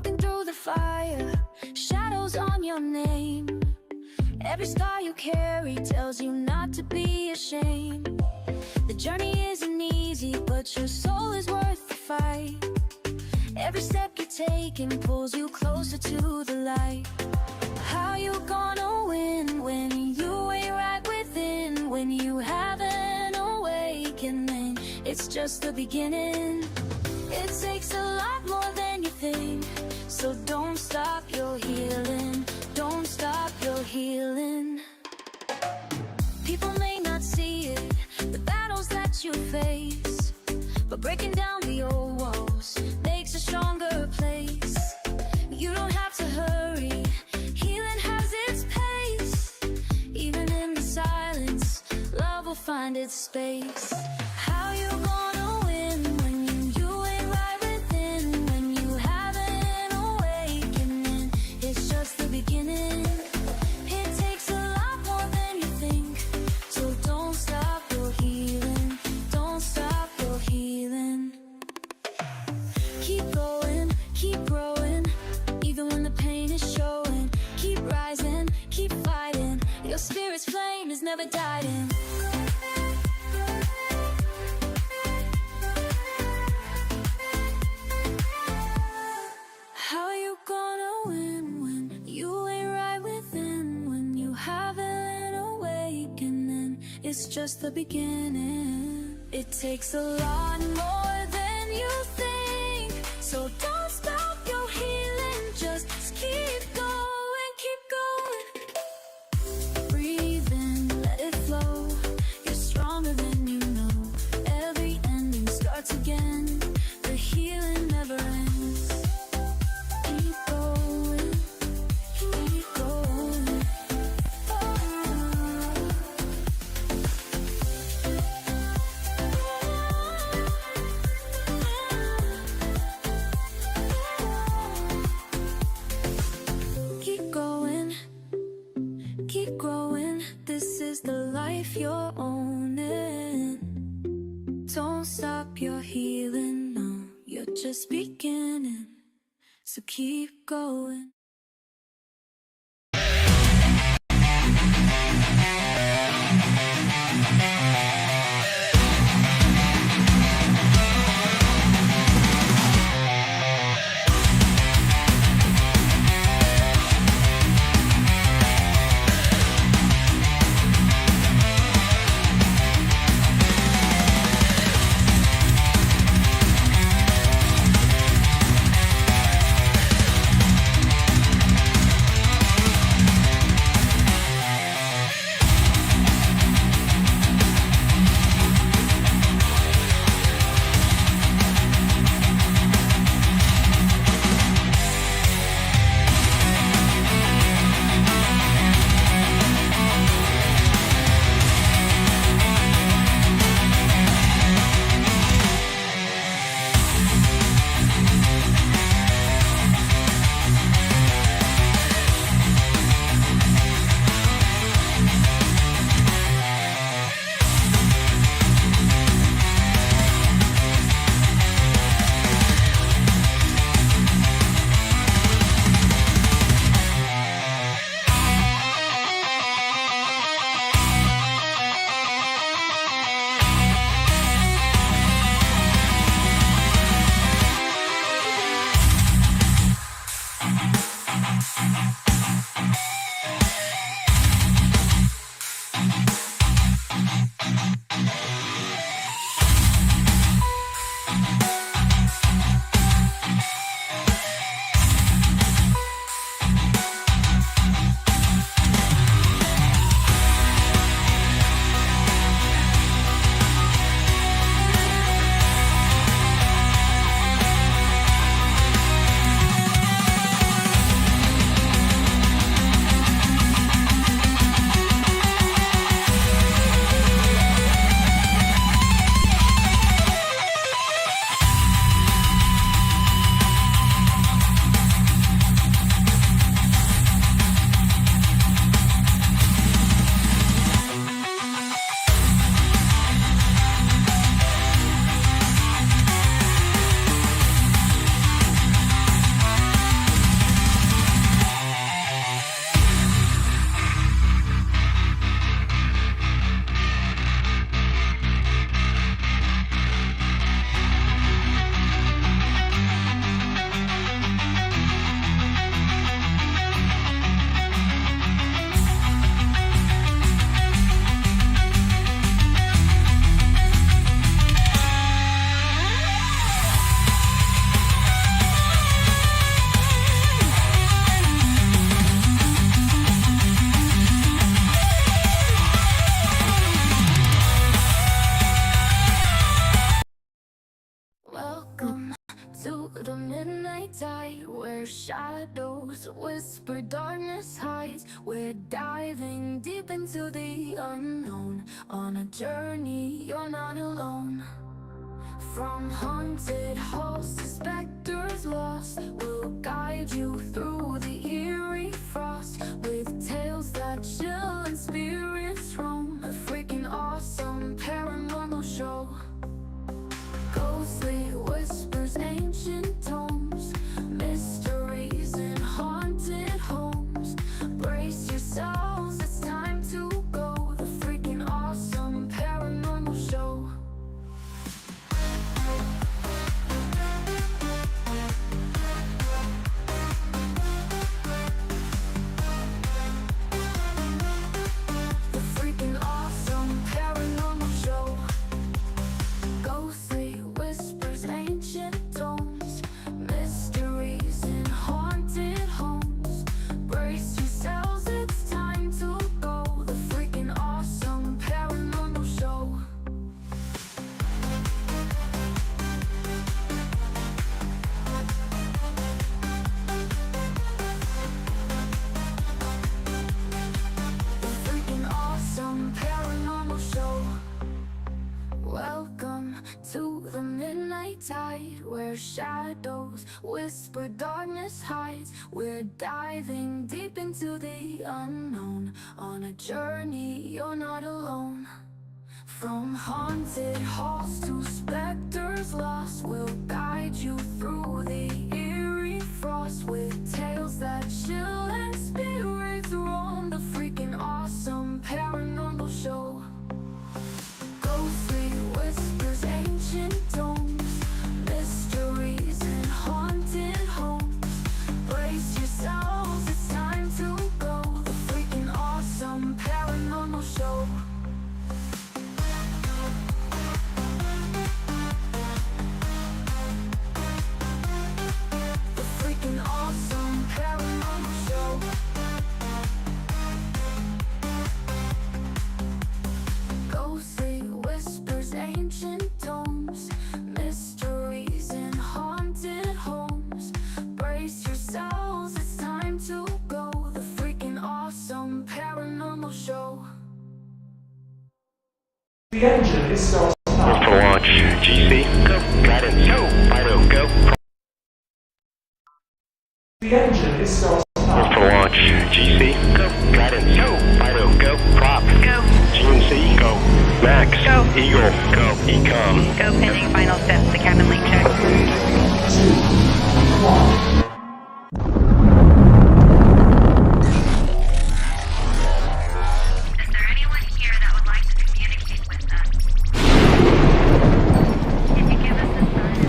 walking through the fire, shadows on your name. Every scar you carry tells you not to be ashamed. The journey isn't easy, but your soul is worth the fight. Every step you're taking pulls you closer to the light. How you gonna win when you ain't right within? When you have an awakening, it's just the beginning. It takes a lot more than you think, so don't stop your healing. Don't stop your healing. People may not see it, the battles that you face, but breaking down the old walls makes a stronger place. You don't have to hurry, healing has its pace. Even in the silence, love will find its space. How you gonna win when you ain't right within? When you have an awakening, it's just the beginning. It takes a lot more than you think, so don't stop your healing. Don't stop your healing. Keep going, keep growing, even when the pain is showing. Keep rising, keep fighting, your spirit's flame is never dying. How you gonna win when you ain't right within? When you have an awakening, it's just the beginning. It takes a lot more than you think, so don't stop your healing. Just keep going, keep going. Breathe in, let it flow. You're stronger than you know. Every ending starts again. The healing never ends. Keep going, keep going. Keep going, keep growing. This is the life you're owning. Don't stop your healing, no, you're just beginning. So keep going. We're diving deep into the unknown. On a journey, you're not alone. From haunted halls to specters lost, we'll guide you through the eerie frost, with tales that chill and spirits roam. A freaking awesome paranormal show. Ghostly whispers, ancient tomes, mysteries in haunted homes. Brace yourselves, it's time to go. The freaking awesome paranormal show. The freaking awesome paranormal show. Ghostly whispers, ancient tones, mysteries in haunted homes. Brace yourselves, it's time to go. The freaking awesome paranormal show. The freaking awesome paranormal show. Welcome to the midnight tide, where shadows whisper, darkness hides. We're diving deep into the unknown. On a journey, you're not alone. From haunted halls to specters lost, we'll guide you through the eerie frost, with tales that chill and spirits roam. The freaking awesome paranormal show. Ghostly whispers, ancient tomes, mysteries in haunted homes. Brace yourselves, it's time to go. The freaking awesome paranormal show. The freaking awesome paranormal show. Ghostly whispers, ancient tomes, mysteries in haunted homes. Brace yourselves, it's time to go. The freaking awesome paranormal show. The engine is still Move to launch. GC, go. Guidance, go. Fido, go. The engine is still Move to launch. GC, go. Guidance, go. Fido, go. Prop, go. GMC, go. Max, go. Eagle, go. Ecom, Go pending final steps. The cabin link check. 2, 1. Is there anyone here that would like to communicate with us? Can you give us a sign?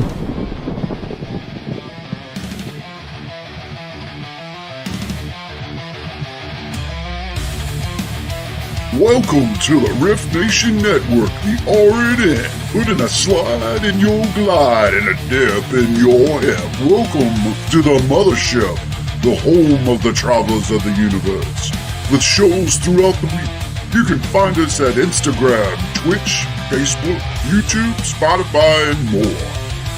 Welcome to the Riff Nation Network, the RNN, putting a slide in your glide and a dip in your hip. Welcome to the mothership, the home of the travelers of the universe. With shows throughout the week, you can find us at Instagram, Twitch, Facebook, YouTube, Spotify, and more.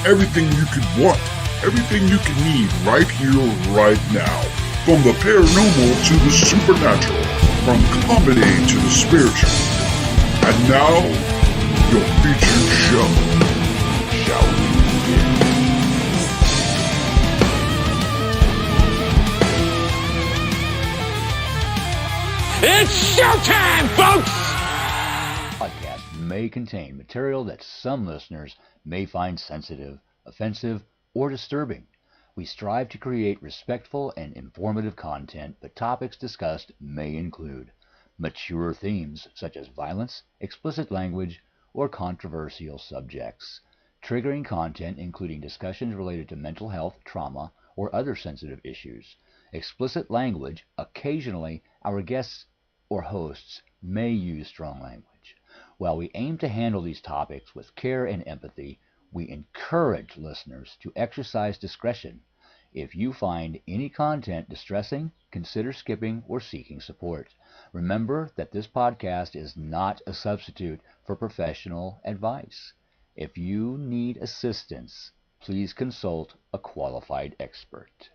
Everything you could want, everything you can need right here, right now. From the paranormal to the supernatural, from comedy to the spiritual. And now, your featured show. Shall we begin? It's showtime, folks! Podcast may contain material that some listeners may find sensitive, offensive, or disturbing. We strive to create respectful and informative content, but topics discussed may include mature themes such as violence, explicit language, or controversial subjects, triggering content including discussions related to mental health, trauma, or other sensitive issues, explicit language. Occasionally, our guests or hosts may use strong language. While we aim to handle these topics with care and empathy, we encourage listeners to exercise discretion. If you find any content distressing, consider skipping or seeking support. Remember that this podcast is not a substitute for professional advice. If you need assistance, please consult a qualified expert.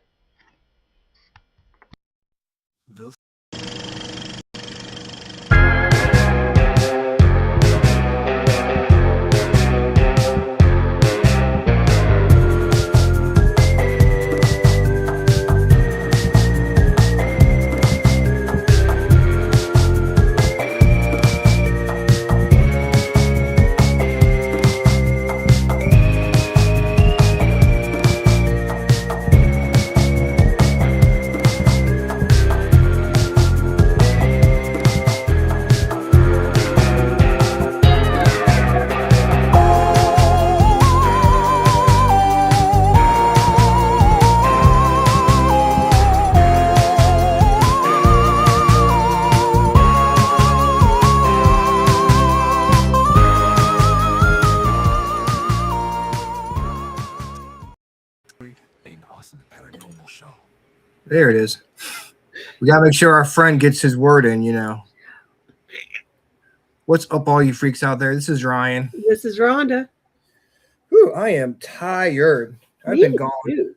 There it is. We gotta make sure our friend gets his word in, you know. What's up, all you freaks out there? This is Ryan. This is Rhonda. Whew, I am tired. I've Me been gone too.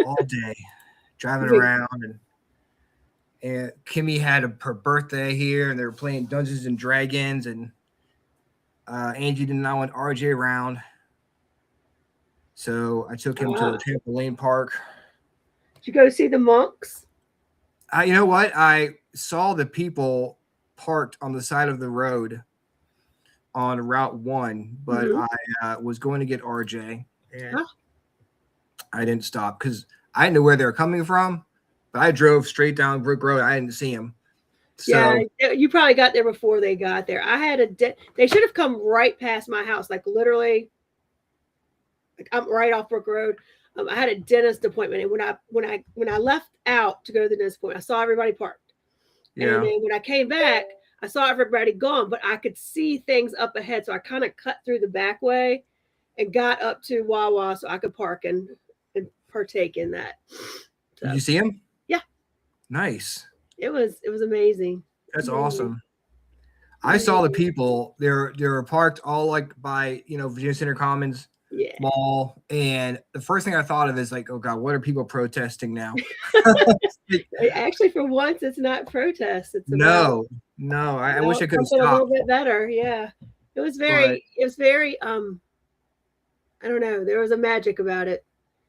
all day, driving around, and Kimmy had her birthday here, and they were playing Dungeons and Dragons, and Angie did not want RJ around, so I took him to Trampoline Park. Did you go see the monks? You know what? I saw the people parked on the side of the road on Route 1, but I was going to get RJ, and I didn't stop because I knew where they were coming from, but I drove straight down Brook Road. I didn't see him. So, yeah, you probably got there before they got there. I had they should have come right past my house, like literally. Like I'm right off Brook Road. I had a dentist appointment, and when I left out to go to the dentist appointment, I saw everybody parked. Yeah. And then when I came back, I saw everybody gone, but I could see things up ahead, so I kind of cut through the back way and got up to Wawa so I could park and partake in that. So, did you see him? Yeah. Nice. It was amazing. That's awesome. I saw the people. They were parked all like by Virginia Center Commons Mall, and the first thing I thought of is like, oh God, what are people protesting now? Actually, for once, it's not protest. It's no. I wish I could have stopped. A little bit better. Yeah, it was very. I don't know. There was a magic about it.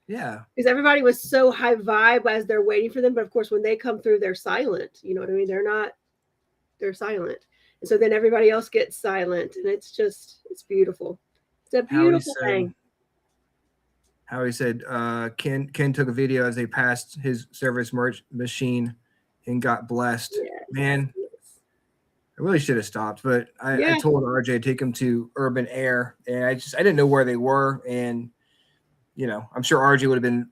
Yeah, because everybody was so high vibe as they're waiting for them, but of course, when they come through, they're silent. You know what I mean? They're silent, and so then everybody else gets silent, and it's beautiful. It's a beautiful thing. Howie said, Ken took a video as they passed his service merch machine and got blessed. Yes. Man, I really should have stopped, but I told RJ to take him to Urban Air, and I didn't know where they were, and I'm sure RJ would have been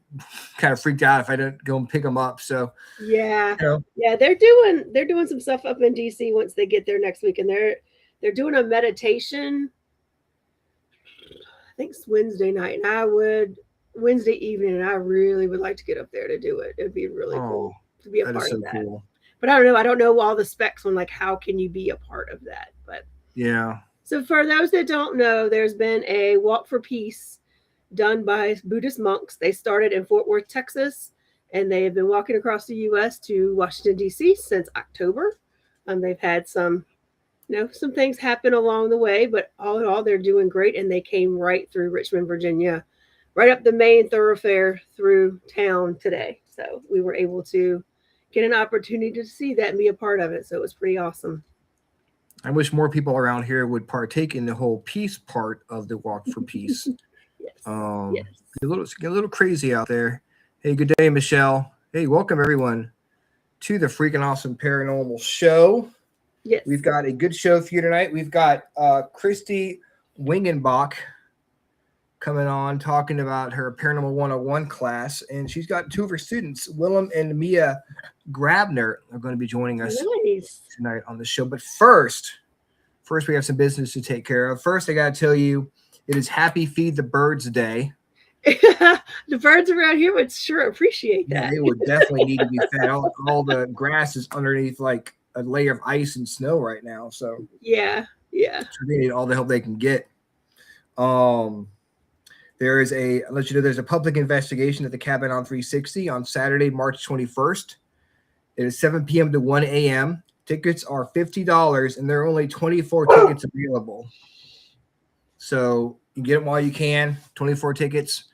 kind of freaked out if I didn't go and pick him up. So yeah, they're doing some stuff up in DC once they get there next week, and they're doing a meditation. I think it's Wednesday night, and Wednesday evening, and I really would like to get up there to do it. It'd be really cool to be a part of that. Cool. But I don't know. I don't know all the specs on like how can you be a part of that. But yeah. So for those that don't know, there's been a walk for peace done by Buddhist monks. They started in Fort Worth, Texas, and they have been walking across the U.S. to Washington, D.C. since October. They've had some things happen along the way, but all in all, they're doing great. And they came right through Richmond, Virginia, right up the main thoroughfare through town today. So we were able to get an opportunity to see that and be a part of it. So it was pretty awesome. I wish more people around here would partake in the whole peace part of the Walk for Peace. Yes. Get a little crazy out there. Hey, good day, Michelle. Hey, welcome everyone to the Freakin Awesome Paranormal Show. Yes. We've got a good show for you tonight. We've got Kristie Wingenbach coming on talking about her Paranormal 101 class, and she's got two of her students, Willem and Mia Grabner, are going to be joining us tonight on the show. But first we have some business to take care of. First, I got to tell you, it is Happy Feed the Birds Day. The birds around here would sure appreciate that. Yeah, they would definitely need to be fed. All the grass is underneath like a layer of ice and snow right now. So yeah. So they need all the help they can get. There's a public investigation at the Cabin on 360 on Saturday, March 21st. It is 7 p.m. to 1 a.m. Tickets are $50, and there are only 24 tickets available. So you get them while you can. 24 tickets.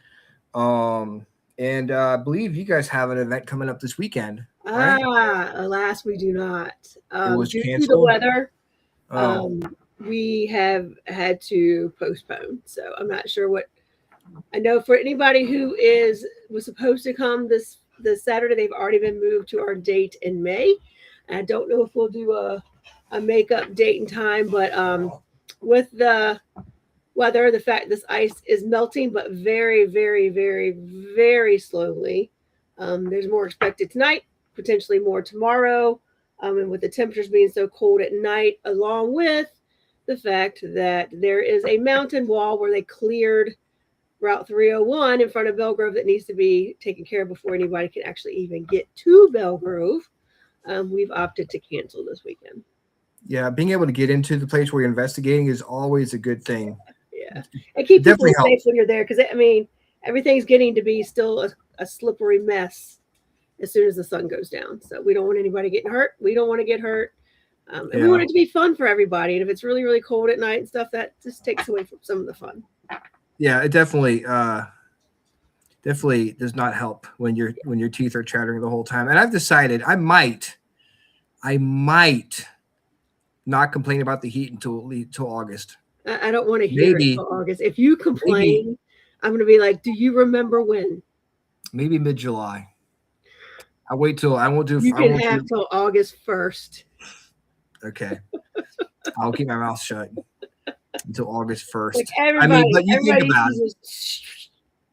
And I believe you guys have an event coming up this weekend. Right? Alas, we do not. It was due canceled? to the weather, we have had to postpone. So I'm not sure what. I know for anybody who was supposed to come this Saturday, they've already been moved to our date in May. I don't know if we'll do a makeup date and time, but with the weather, the fact this ice is melting, but very, very, very, very slowly. There's more expected tonight, potentially more tomorrow. And with the temperatures being so cold at night, along with the fact that there is a mountain wall where they cleared Route 301 in front of Belgrove that needs to be taken care of before anybody can actually even get to Belgrove. We've opted to cancel this weekend. Yeah, being able to get into the place where you're investigating is always a good thing. Yeah, and keep people Definitely safe when you're there, because I mean, everything's getting to be still a slippery mess as soon as the sun goes down. So we don't want anybody getting hurt. We don't want to get hurt. And we want it to be fun for everybody. And if it's really, really cold at night and stuff, that just takes away from some of the fun. Yeah, it definitely does not help when your teeth are chattering the whole time. And I've decided I might not complain about the heat until August. I don't want to hear it until August. If you complain, I'm going to be like, do you remember when? Maybe mid-July. I'll wait till I won't do. You can have till August 1st. Okay. I'll keep my mouth shut until August 1st. Like but you think about it.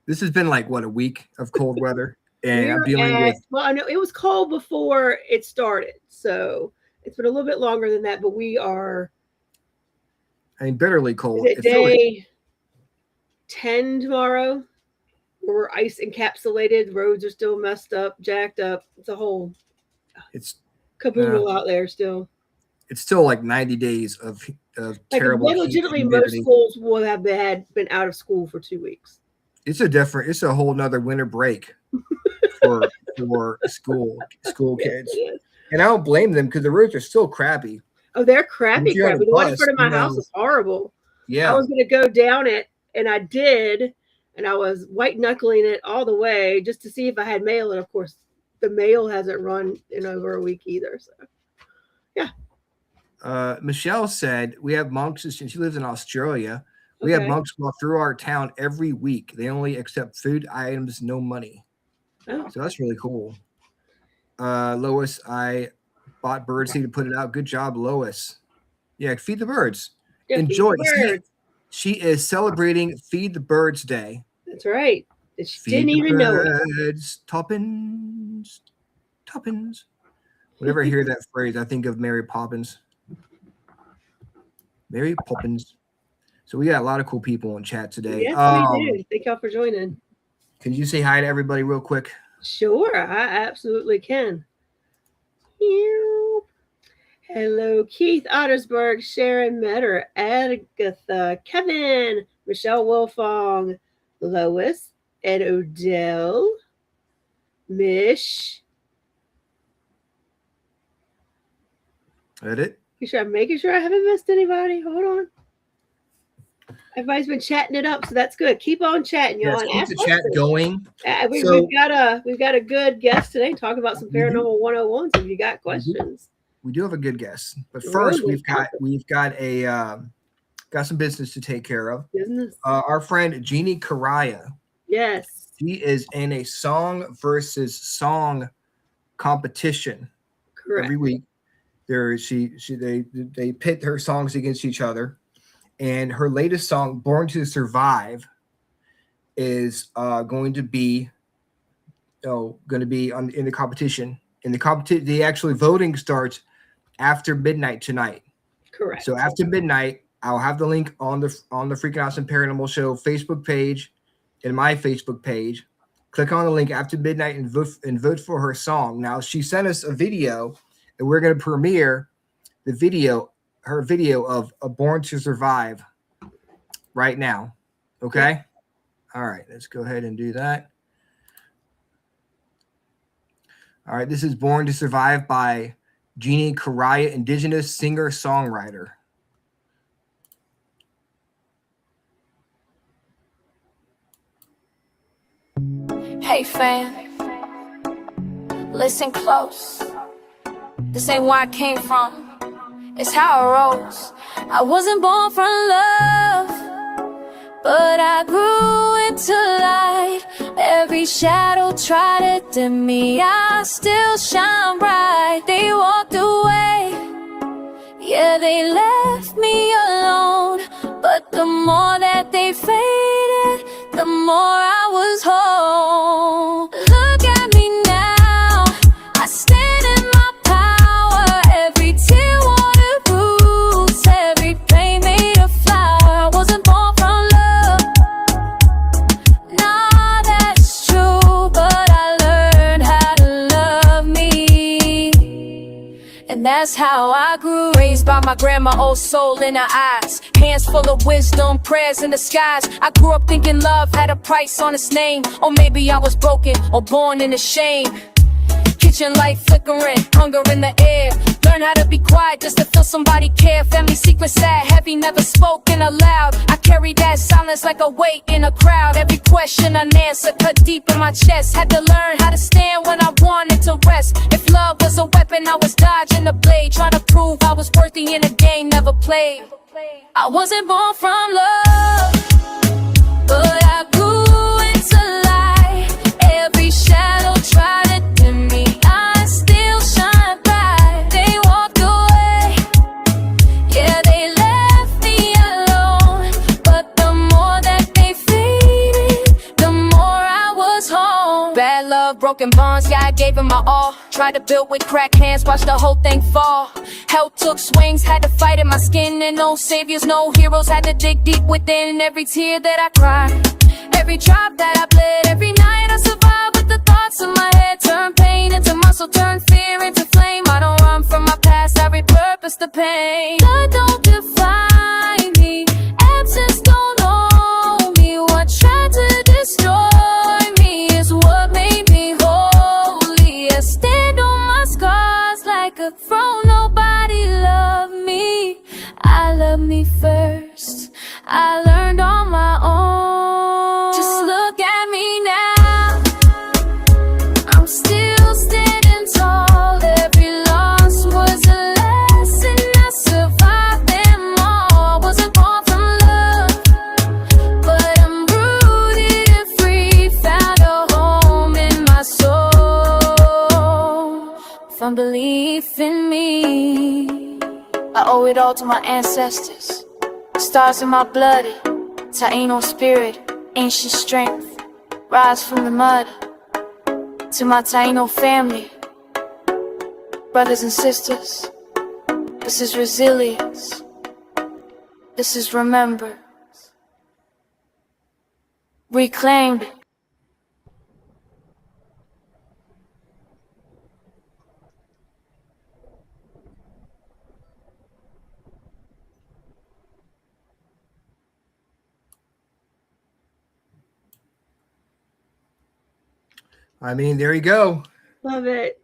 This has been like what, a week of cold weather, and I'm dealing with. Well, I know it was cold before it started, so it's been a little bit longer than that. But we are. I mean, bitterly cold. Is it day 10 tomorrow? Where we're ice encapsulated, roads are still messed up, jacked up. It's a whole. It's caboodle out there still. It's still like 90 days of terrible. Legitimately, most schools will have been out of school for 2 weeks. It's a whole nother winter break for school kids. And I don't blame them because the roads are still crappy. Oh, they're crappy. The one in front of my house is horrible. Yeah. I was going to go down it, and I did, and I was white knuckling it all the way just to see if I had mail. And of course, the mail hasn't run in over a week either. So, yeah. Michelle said we have monks, and she lives in Australia. We have monks walk through our town every week. They only accept food items, no money. Oh. So that's really cool. Lois, I bought birdseed to put it out. Good job, Lois. Yeah, feed the birds. Yeah, enjoy. Feed the birds. She is celebrating Feed the Birds Day. That's right. She didn't even know it. Toppins. Whenever I hear that phrase, I think of Mary Poppins. Mary Poppins. So we got a lot of cool people in chat today. Yes, we do. Thank y'all for joining. Can you say hi to everybody real quick? Sure, I absolutely can. Hello, Keith Ottersberg, Sharon Metter, Agatha, Kevin, Michelle Wolfong, Lois, Ed Odell, Mish. Edit. I'm making sure I haven't missed anybody. Hold on. Everybody's been chatting it up, so that's good. Keep on chatting, y'all. Yes, keep the chat going. We've got a good guest today. Talk about some paranormal 101s. If you got questions, we do have a good guest. But first, we've got some business to take care of. Business. Our friend Jeannie Karaya. Yes. She is in a song versus song competition. Correct. Every week. They pit her songs against each other. And her latest song, Born to Survive, is going to be in the competition. The actually voting starts after midnight tonight. Correct. So after midnight, I'll have the link on the Freakin Awesome Paranormal Show Facebook page and my Facebook page. Click on the link after midnight and vote for her song. Now, she sent us a video, and we're going to premiere her video of Born to Survive right now. Okay? All right, let's go ahead and do that. All right, this is Born to Survive by Jeannie Karaya, indigenous singer-songwriter. Hey fam, listen close. This ain't where I came from. It's how I rose. I wasn't born from love, but I grew into light. Every shadow tried to dim me, I still shine bright. They walked away, yeah, they left me alone. But the more that they faded, the more I was whole. Look at me now, I stand in my power. Every tear watered roots, every pain made a flower. I wasn't born from love, that's how I grew. Raised by my grandma, old soul in her eyes, hands full of wisdom, prayers in the skies. I grew up thinking love had a price on its name, or maybe I was broken or born into shame. Kitchen light flickering, hunger in the air. Learn how to be quiet just to feel somebody care. Family secrets sad, heavy, never spoken aloud. I carry that silence like a weight in a crowd. Every question unanswered, cut deep in my chest. Had to learn how to stand when I wanted to rest. If love was a weapon, I was dodging the blade, trying to prove I was worthy in a game never played. I wasn't born from love, but I grew into light. Every shadow tried to dim me, I still shine bright. They walked away, yeah, they left me alone. But the more that they faded, the more I was home. Bad love, broken bonds, yeah, I gave it my all. Tried to build with cracked hands, watched the whole thing fall. Health took swings, had to fight in my skin. And no saviors, no heroes, had to dig deep within. Every tear that I cried, every drop that I bled, every night I survived with the thoughts in my head. Turn pain into muscle, turn fear into flame. I don't run from my past, I repurpose the pain. Blood don't define me, absence don't own me. What tried to destroy me is what made me holy. I stand on my scars like a throne. Nobody loved me, I love me first. I learned on my own. Just look at me now, I'm still standing tall. Every loss was a lesson, I survived them all. I wasn't born from love, but I'm rooted and free. Found a home in my soul, from belief in me. I owe it all to my ancestors, stars in my blood, Taino spirit, ancient strength. Rise from the mud, to my Taino family, brothers and sisters. This is resilience, this is remembrance, reclaimed. I mean, there you go. Love it.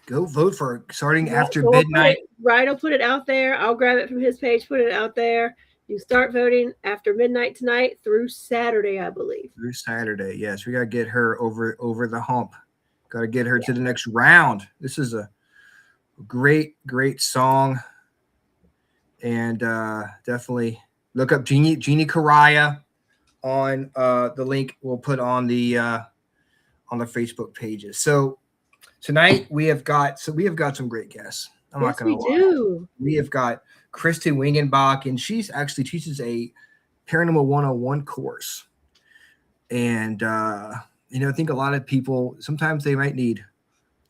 Go vote for starting after So midnight. Ryan will put it out there. I'll grab it from his page, put it out there. You start voting after midnight tonight through Saturday, I believe. Through Saturday, yes. We got to get her over the hump. Got to get her to the next round. This is a great song. And definitely look up Jeannie Correa on the link we'll put on the Facebook pages. So tonight we have got some great guests. I'm not gonna lie. Do. We have got Kristie Wingenbach, and she's actually teaches a Paranormal 101 course. And I think a lot of people sometimes they might need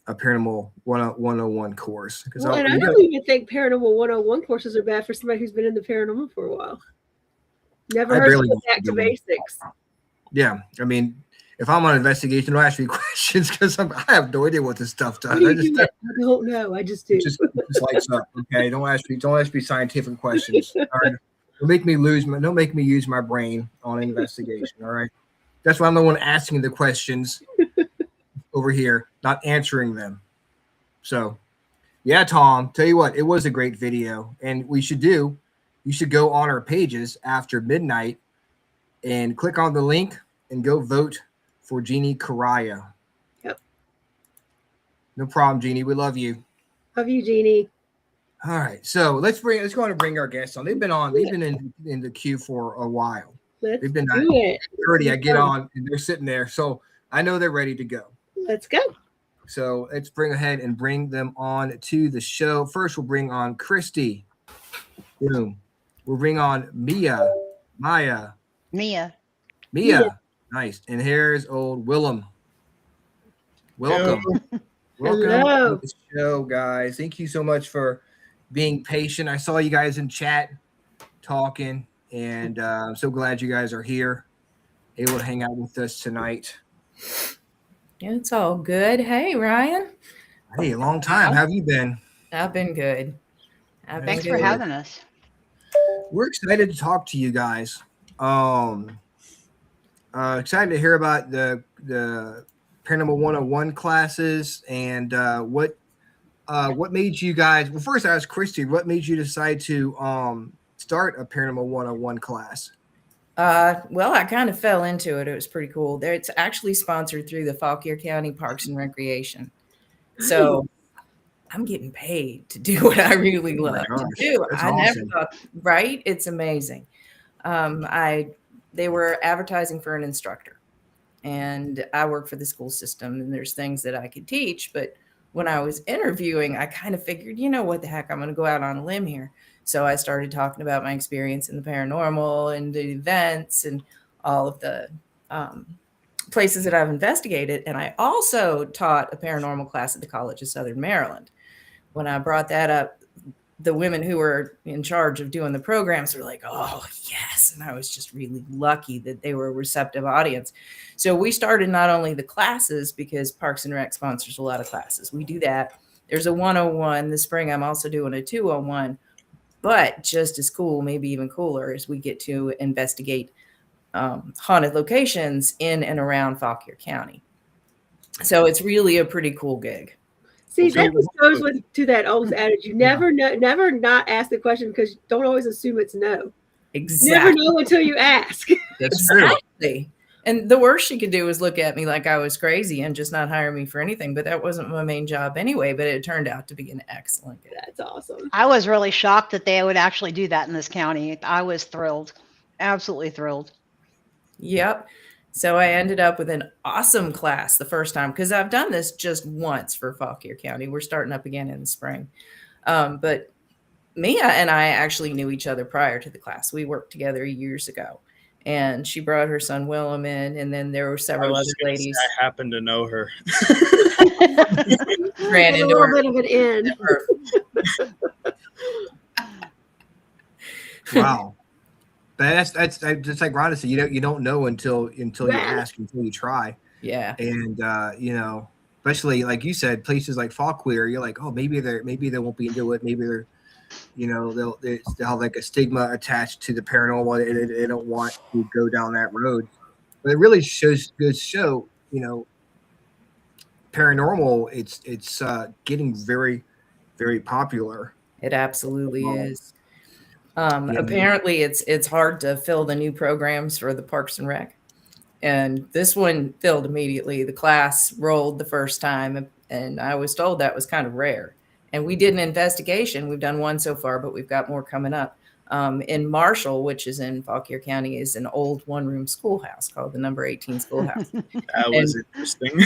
a Paranormal 101 course. Well, and I don't even think Paranormal 101 courses are bad for somebody who's been in the paranormal for a while. Never heard of back to basics. Yeah, I mean, if I'm on investigation, don't ask me questions because I have no idea what this stuff does. I don't know. I just do. Just lights up. Okay, don't ask me scientific questions. All right, don't make me use my brain on investigation. All right, that's why I'm the one asking the questions over here, not answering them. So, yeah, Tom, tell you what, it was a great video, and you should go on our pages after midnight and click on the link and go vote for Jeannie Correa. Yep. No problem, Jeannie. We love you. Love you, Jeannie. All right. So let's go on and bring our guests on. They've been in the queue for a while. They've been do it. 30. I get on and they're sitting there. So I know they're ready to go. Let's go. So let's bring them on to the show. First, we'll bring on Kristie. Boom. We'll bring on Mia. Nice. And here's old Willem. Welcome. Welcome to the show, guys. Thank you so much for being patient. I saw you guys in chat talking, and I'm so glad you guys are here, able to hang out with us tonight. It's all good. Hey, Ryan. Hey, a long time. How have you been? I've been good. Thanks for having us. We're excited to talk to you guys. Excited to hear about the Paranormal 101 classes and what made you guys. Well, first I asked Kristie, what made you decide to start a Paranormal 101 class? Well, I kind of fell into it. It was pretty cool. It's actually sponsored through the Fauquier County Parks and Recreation. So I'm getting paid to do what I really love to do. That's I never awesome. thought, right? It's amazing. They were advertising for an instructor, and I work for the school system, and there's things that I could teach. But when I was interviewing, I kind of figured, you know what the heck, I'm going to go out on a limb here. So I started talking about my experience in the paranormal and the events and all of the places that I've investigated. And I also taught a paranormal class at the College of Southern Maryland. When I brought that up, the women who were in charge of doing the programs were like, oh, yes. And I was just really lucky that they were a receptive audience. So we started not only the classes, because Parks and Rec sponsors a lot of classes. We do that. There's a 101 this spring. I'm also doing a 201. But just as cool, maybe even cooler, is we get to investigate haunted locations in and around Fauquier County. So it's really a pretty cool gig. See, that just goes to that old adage: you never know, never not ask the question, because you don't always assume it's no. Exactly. Never know until you ask. That's true. Exactly. And the worst she could do was look at me like I was crazy and just not hire me for anything. But that wasn't my main job anyway. But it turned out to be an excellent gig. That's awesome. I was really shocked that they would actually do that in this county. I was thrilled, absolutely thrilled. Yep. So I ended up with an awesome class the first time, because I've done this just once for Fauquier County. We're starting up again in the spring. But Mia and I actually knew each other prior to the class. We worked together years ago. And she brought her son Willem in, and then there were several other ladies. I happen to know her. Ran into a little her. bit of an in. Wow. But that's just like Rhonda said, you don't know until you ask, until you try. Yeah. And especially like you said, places like Fauquier, you're like, oh, maybe they won't be into it. Maybe they're, they'll have like a stigma attached to the paranormal. They don't want to go down that road. But it really goes show, paranormal. It's getting very, very popular. It absolutely is. Apparently it's hard to fill the new programs for the Parks and Rec. And this one filled immediately. The class rolled the first time, and I was told that was kind of rare. And we did an investigation. We've done one so far, but we've got more coming up. In Marshall, which is in Fauquier County, is an old one-room schoolhouse called the number 18 Schoolhouse. That was interesting.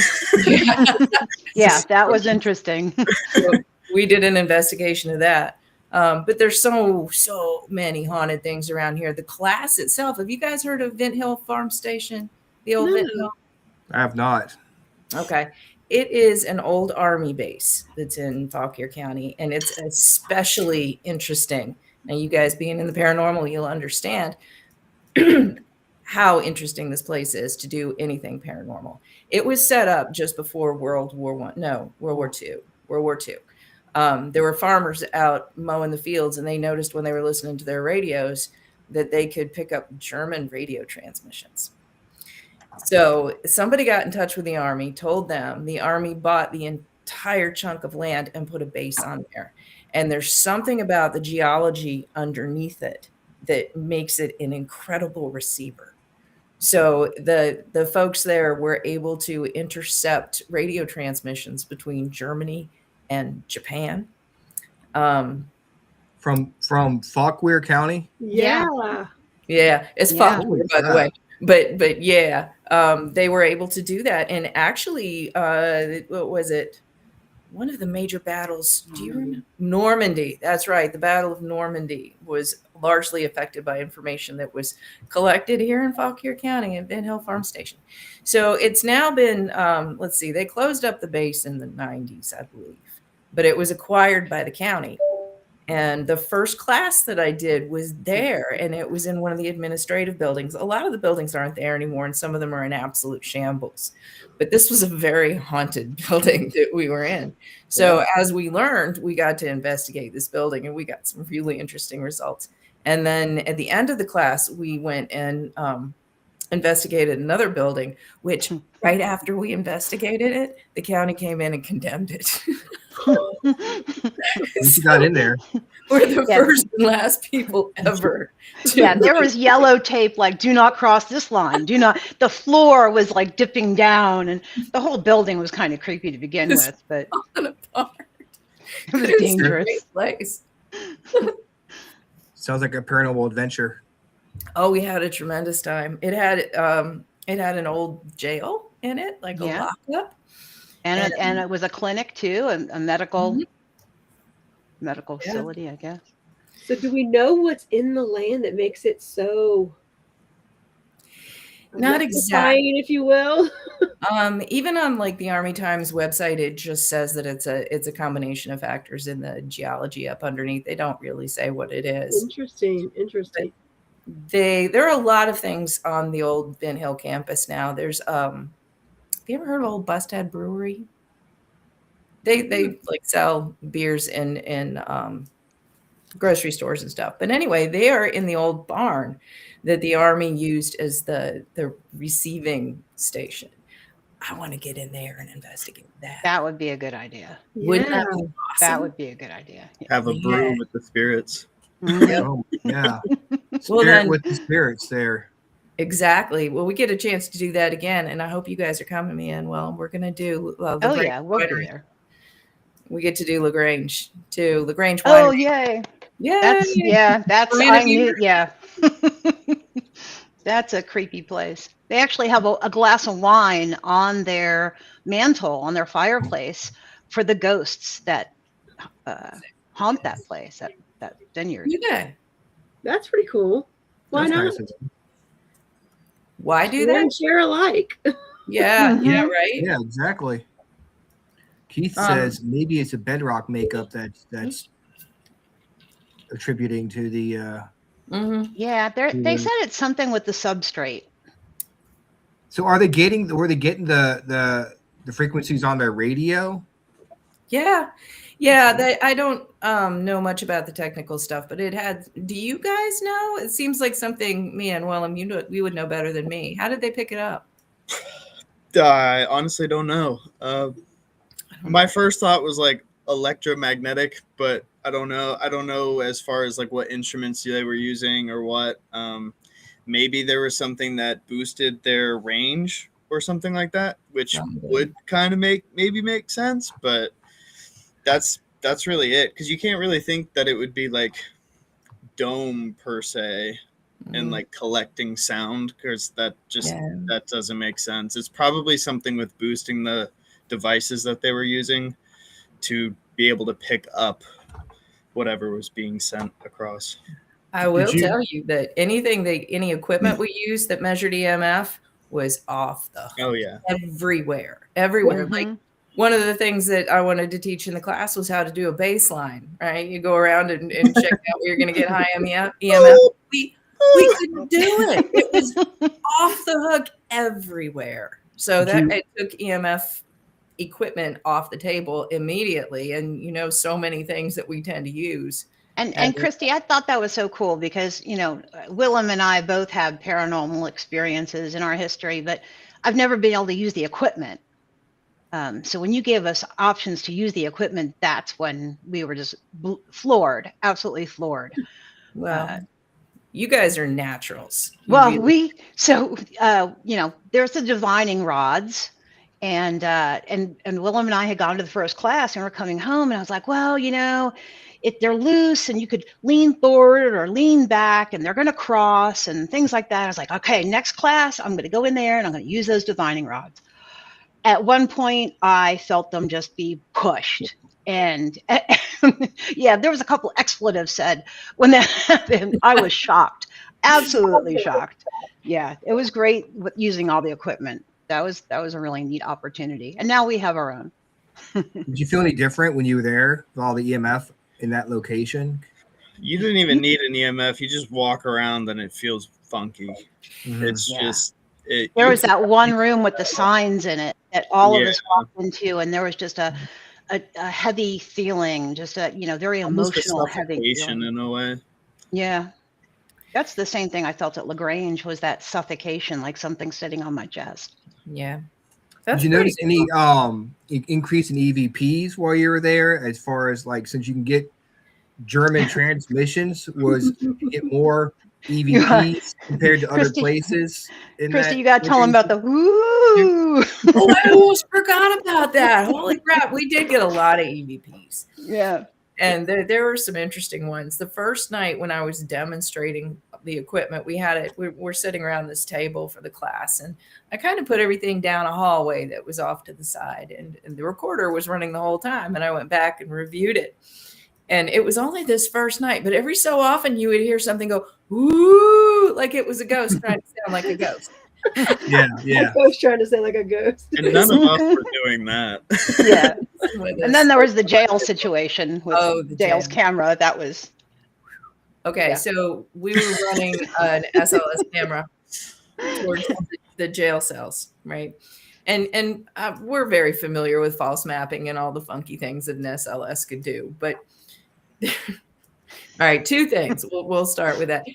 Yeah, that was interesting. So we did an investigation of that. But there's so many haunted things around here. The class itself, have you guys heard of Vint Hill Farm Station? The old Vint Hill? I have not. Okay. It is an old Army base that's in Fauquier County, and it's especially interesting. Now, you guys being in the paranormal, you'll understand how interesting this place is to do anything paranormal. It was set up just before World War II. There were farmers out mowing the fields, and they noticed when they were listening to their radios that they could pick up German radio transmissions. So somebody got in touch with the Army, told them. The Army bought the entire chunk of land and put a base on there. And there's something about the geology underneath it that makes it an incredible receiver. So the folks there were able to intercept radio transmissions between Germany and Japan. From Fauquier County? Yeah. It's Fauquier, by the way. But yeah, they were able to do that. And actually, what was it? One of the major battles, do you remember? Normandy. That's right. The Battle of Normandy was largely affected by information that was collected here in Fauquier County at Vint Hill Farm Station. So it's now been, they closed up the base in the 90s, I believe, but it was acquired by the county. And the first class that I did was there, and it was in one of the administrative buildings. A lot of the buildings aren't there anymore, and some of them are in absolute shambles. But this was a very haunted building that we were in. So as we learned, we got to investigate this building, and we got some really interesting results. And then at the end of the class, we went and investigated another building, which right after we investigated it, the county came in and condemned it. Once you got in there. We're the first and last people ever. Yeah, there was yellow tape like, do not cross this line. Do not. The floor was like dipping down, and the whole building was kind of creepy to begin with, but it was dangerous. A great place. Sounds like a paranormal adventure. Oh, we had a tremendous time. It had an old jail in it, like a lockup. And it was a clinic too, a medical facility, I guess. So do we know what's in the land that makes it so not exactly, if you will? Even on like the Army Times website, it just says that it's a combination of factors in the geology up underneath. They don't really say what it is. Interesting. There are a lot of things on the old Ben Hill campus now. There's have you ever heard of Old Busthead Brewery? They like sell beers in grocery stores and stuff. But anyway, they are in the old barn that the Army used as the receiving station. I want to get in there and investigate that. That would be a good idea. Wouldn't that be awesome? That would be a good idea. Have a brew with the spirits. Oh, yeah. Spirit with the spirits there. Exactly. Well, we get a chance to do that again, and I hope you guys are coming me in. Well, we're going to do. We'll be there. We get to do LaGrange too. LaGrange. Oh, yay! Yeah, that's I knew. Yeah, that's a creepy place. They actually have a glass of wine on their mantle, on their fireplace, for the ghosts that haunt that place, that vineyard. Yeah, that's pretty cool. Why not? Nice. Why do that? Share alike. Yeah, right. Yeah, exactly. Keith says maybe it's a bedrock makeup that's attributing to the. Yeah, they said it's something with the substrate. So were they getting the frequencies on their radio? Yeah. I don't know much about the technical stuff, but it had. Do you guys know? It seems like something me and Willem, you would know better than me. How did they pick it up? I honestly don't know. My first thought was like electromagnetic, but I don't know. I don't know as far as like what instruments they were using or what. Maybe there was something that boosted their range or something like that, which would kind of make sense, but that's really it, because you can't really think that it would be like dome per se and like collecting sound, because that doesn't make sense. It's probably something with boosting the devices that they were using to be able to pick up whatever was being sent across. I will tell you that any equipment we used that measured EMF was off the hook. Everywhere. Like one of the things that I wanted to teach in the class was how to do a baseline, right? You go around and check out where you're going to get high EMF. We couldn't do it. It was off the hook everywhere. So it took EMF equipment off the table immediately. And, so many things that we tend to use. And Kristie, I thought that was so cool because, Willem and I both have paranormal experiences in our history, but I've never been able to use the equipment. So when you gave us options to use the equipment, that's when we were just floored, absolutely floored. Well, you guys are naturals. Well, there's the divining rods, and Willem and I had gone to the first class, and we're coming home, and I was like, well, if they're loose and you could lean forward or lean back and they're going to cross and things like that. I was like, okay, next class, I'm going to go in there and I'm going to use those divining rods. At one point, I felt them just be pushed. And there was a couple expletives said when that happened. I was shocked, absolutely shocked. Yeah, it was great with using all the equipment. That was a really neat opportunity. And now we have our own. Did you feel any different when you were there with all the EMF? in that location. You didn't even need an EMF. You just walk around and it feels funky. It's just There was that one room with the signs in it that all of us walked into, and there was just a heavy feeling, just a very emotional, heavy feeling. In a way. Yeah, that's the same thing I felt at LaGrange, was that suffocation, like something sitting on my chest. Yeah. Did you notice any increase in EVPs while you were there? As far as like, since you can get German transmissions, was you get more EVPs compared to other places? Kristie, you got to tell them about the woo. Oh, I almost forgot about that. Holy crap. We did get a lot of EVPs. Yeah. And there were some interesting ones. The first night when I was demonstrating the equipment, we're sitting around this table for the class, and I kind of put everything down a hallway that was off to the side, and the recorder was running the whole time, and I went back and reviewed it. And it was only this first night, but every so often you would hear something go, ooh, like it was a ghost trying to sound like a ghost. Yeah. A ghost trying to sound like a ghost. And none of us were doing that. Yeah. And then there was the jail situation with Dale's camera. That was. Okay, so we were running an SLS camera towards the jail cells, right? And we're very familiar with false mapping and all the funky things that an SLS could do. But all right, two things. We'll start with that.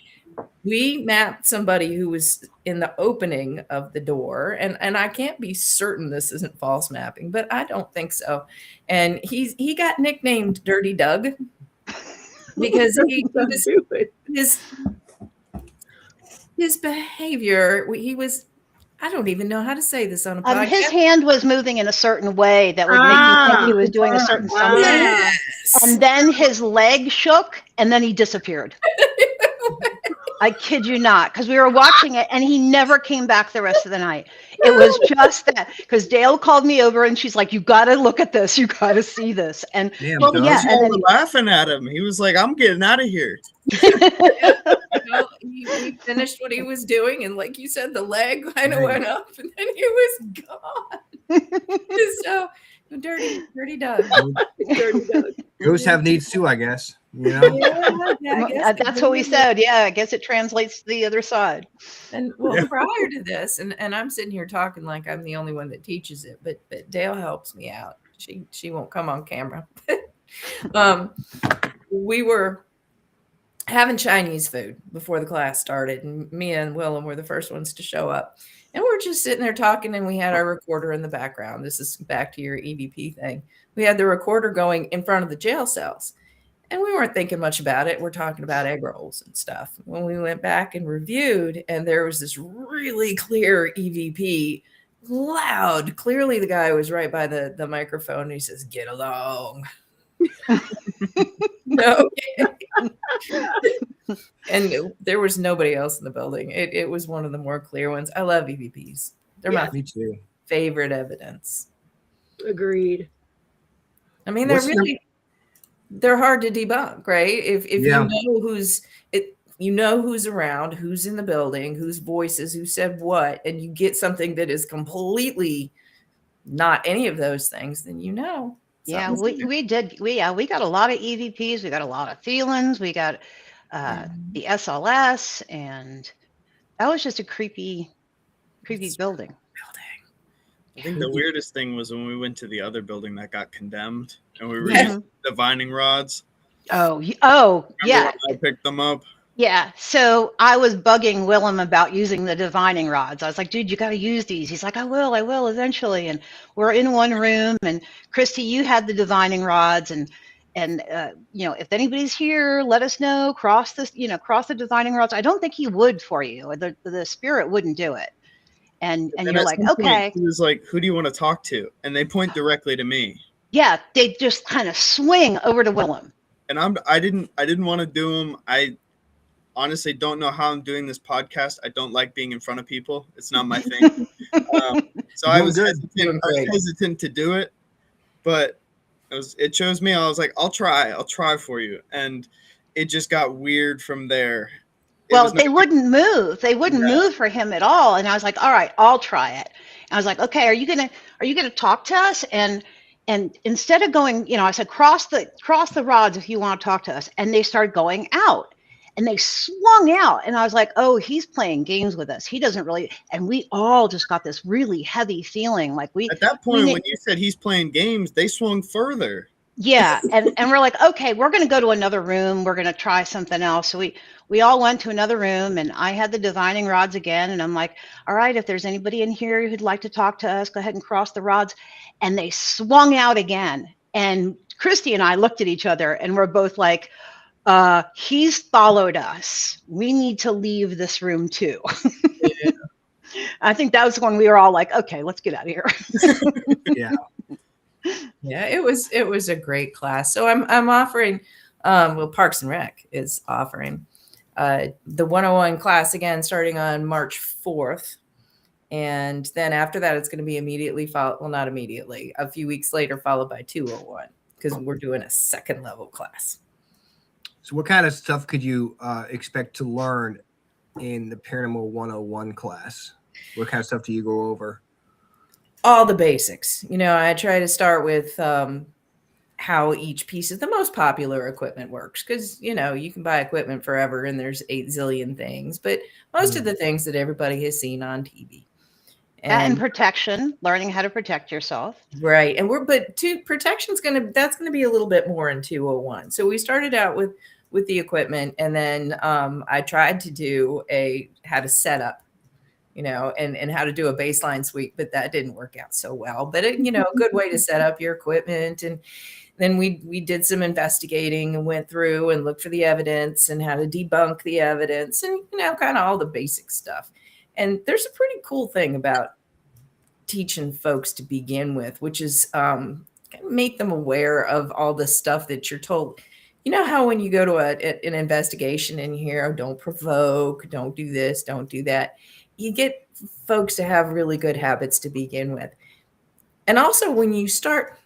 We mapped somebody who was in the opening of the door, and I can't be certain this isn't false mapping, but I don't think so. And he got nicknamed Dirty Doug because his behavior, he was, I don't even know how to say this on a podcast. His hand was moving in a certain way that would make you think he was doing a certain something. Yes. And then his leg shook, and then he disappeared. I kid you not, because we were watching it, and he never came back the rest of the night. It was just that, because Dale called me over, and she's like, "You got to look at this. You got to see this." And we were laughing at him. He was like, "I'm getting out of here." He finished what he was doing, and like you said, the leg kind of went up, and then he was gone. So dirty Doug. Dirty Doug. Ghosts have needs too, I guess. You know? Yeah, that's what we said. Yeah, I guess it translates to the other side. And prior to this, and I'm sitting here talking like I'm the only one that teaches it, but Dale helps me out. She won't come on camera. We were having Chinese food before the class started, and me and Willem were the first ones to show up. And we're just sitting there talking, and we had our recorder in the background. This is back to your EVP thing. We had the recorder going in front of the jail cells. And we weren't thinking much about it. We're talking about egg rolls and stuff. When we went back and reviewed, and there was this really clear EVP, loud. Clearly, the guy was right by the microphone. And he says, "Get along." No. And there was nobody else in the building. It was one of the more clear ones. I love EVPs. They're my favorite evidence. Agreed. I mean, they're hard to debunk, right? If you know who's around, who's in the building, whose voices, who said what, and you get something that is completely not any of those things, then you know. Yeah, we did. We got a lot of EVPs. We got a lot of feelings. We got the SLS, and that was just a creepy building. I think the weirdest thing was when we went to the other building that got condemned, and we were using divining rods. Oh, yeah. I picked them up. Yeah. So I was bugging Willem about using the divining rods. I was like, "Dude, you got to use these." He's like, I will eventually. And we're in one room, and Kristie, you had the divining rods, and if anybody's here, let us know. Cross the divining rods. I don't think he would for you. The spirit wouldn't do it. And you're like, okay. He was like, "Who do you want to talk to?" And they point directly to me. Yeah, they just kind of swing over to Willem. And I didn't want to do them. I honestly don't know how I'm doing this podcast. I don't like being in front of people. It's not my thing. So I was hesitant to do it, but it chose me. I was like, I'll try for you. And it just got weird from there. Well, they wouldn't move. They wouldn't move for him at all. And I was like, all right, I'll try it. And I was like, okay, are you gonna talk to us? And And instead of going, I said, cross the rods if you want to talk to us. And they started going out. And they swung out. And I was like, oh, he's playing games with us. He doesn't really. And we all just got this really heavy feeling. Like at that point, when you said he's playing games, they swung further. Yeah. And we're like, okay, we're going to go to another room. We're going to try something else. So we all went to another room, and I had the divining rods again. And I'm like, all right, if there's anybody in here who'd like to talk to us, go ahead and cross the rods. And they swung out again. And Kristie and I looked at each other, and we're both like, he's followed us. We need to leave this room too. Yeah. I think that was when we were all like, okay, let's get out of here. Yeah. Yeah, it was a great class. So I'm offering, Parks and Rec is offering the 101 class again, starting on March 4th. And then after that, it's going to be immediately not immediately, a few weeks later, followed by 201, because we're doing a second level class. So what kind of stuff could you expect to learn in the Paranormal 101 class? What kind of stuff do you go over? All the basics. I try to start with how each piece of the most popular equipment works, because, you can buy equipment forever and there's 8 zillion things, but most of the things that everybody has seen on TV. And protection, learning how to protect yourself. Right. And protection's that's going to be a little bit more in 201. So we started out with the equipment, and then I tried to do how to set up, and how to do a baseline sweep, but that didn't work out so well. But a good way to set up your equipment. And then we did some investigating and went through and looked for the evidence and how to debunk the evidence, and kind of all the basic stuff. And there's a pretty cool thing about teaching folks to begin with, which is make them aware of all the stuff that you're told. You know how when you go to an investigation and you hear, oh, don't provoke, don't do this, don't do that. You get folks to have really good habits to begin with. And also when you start,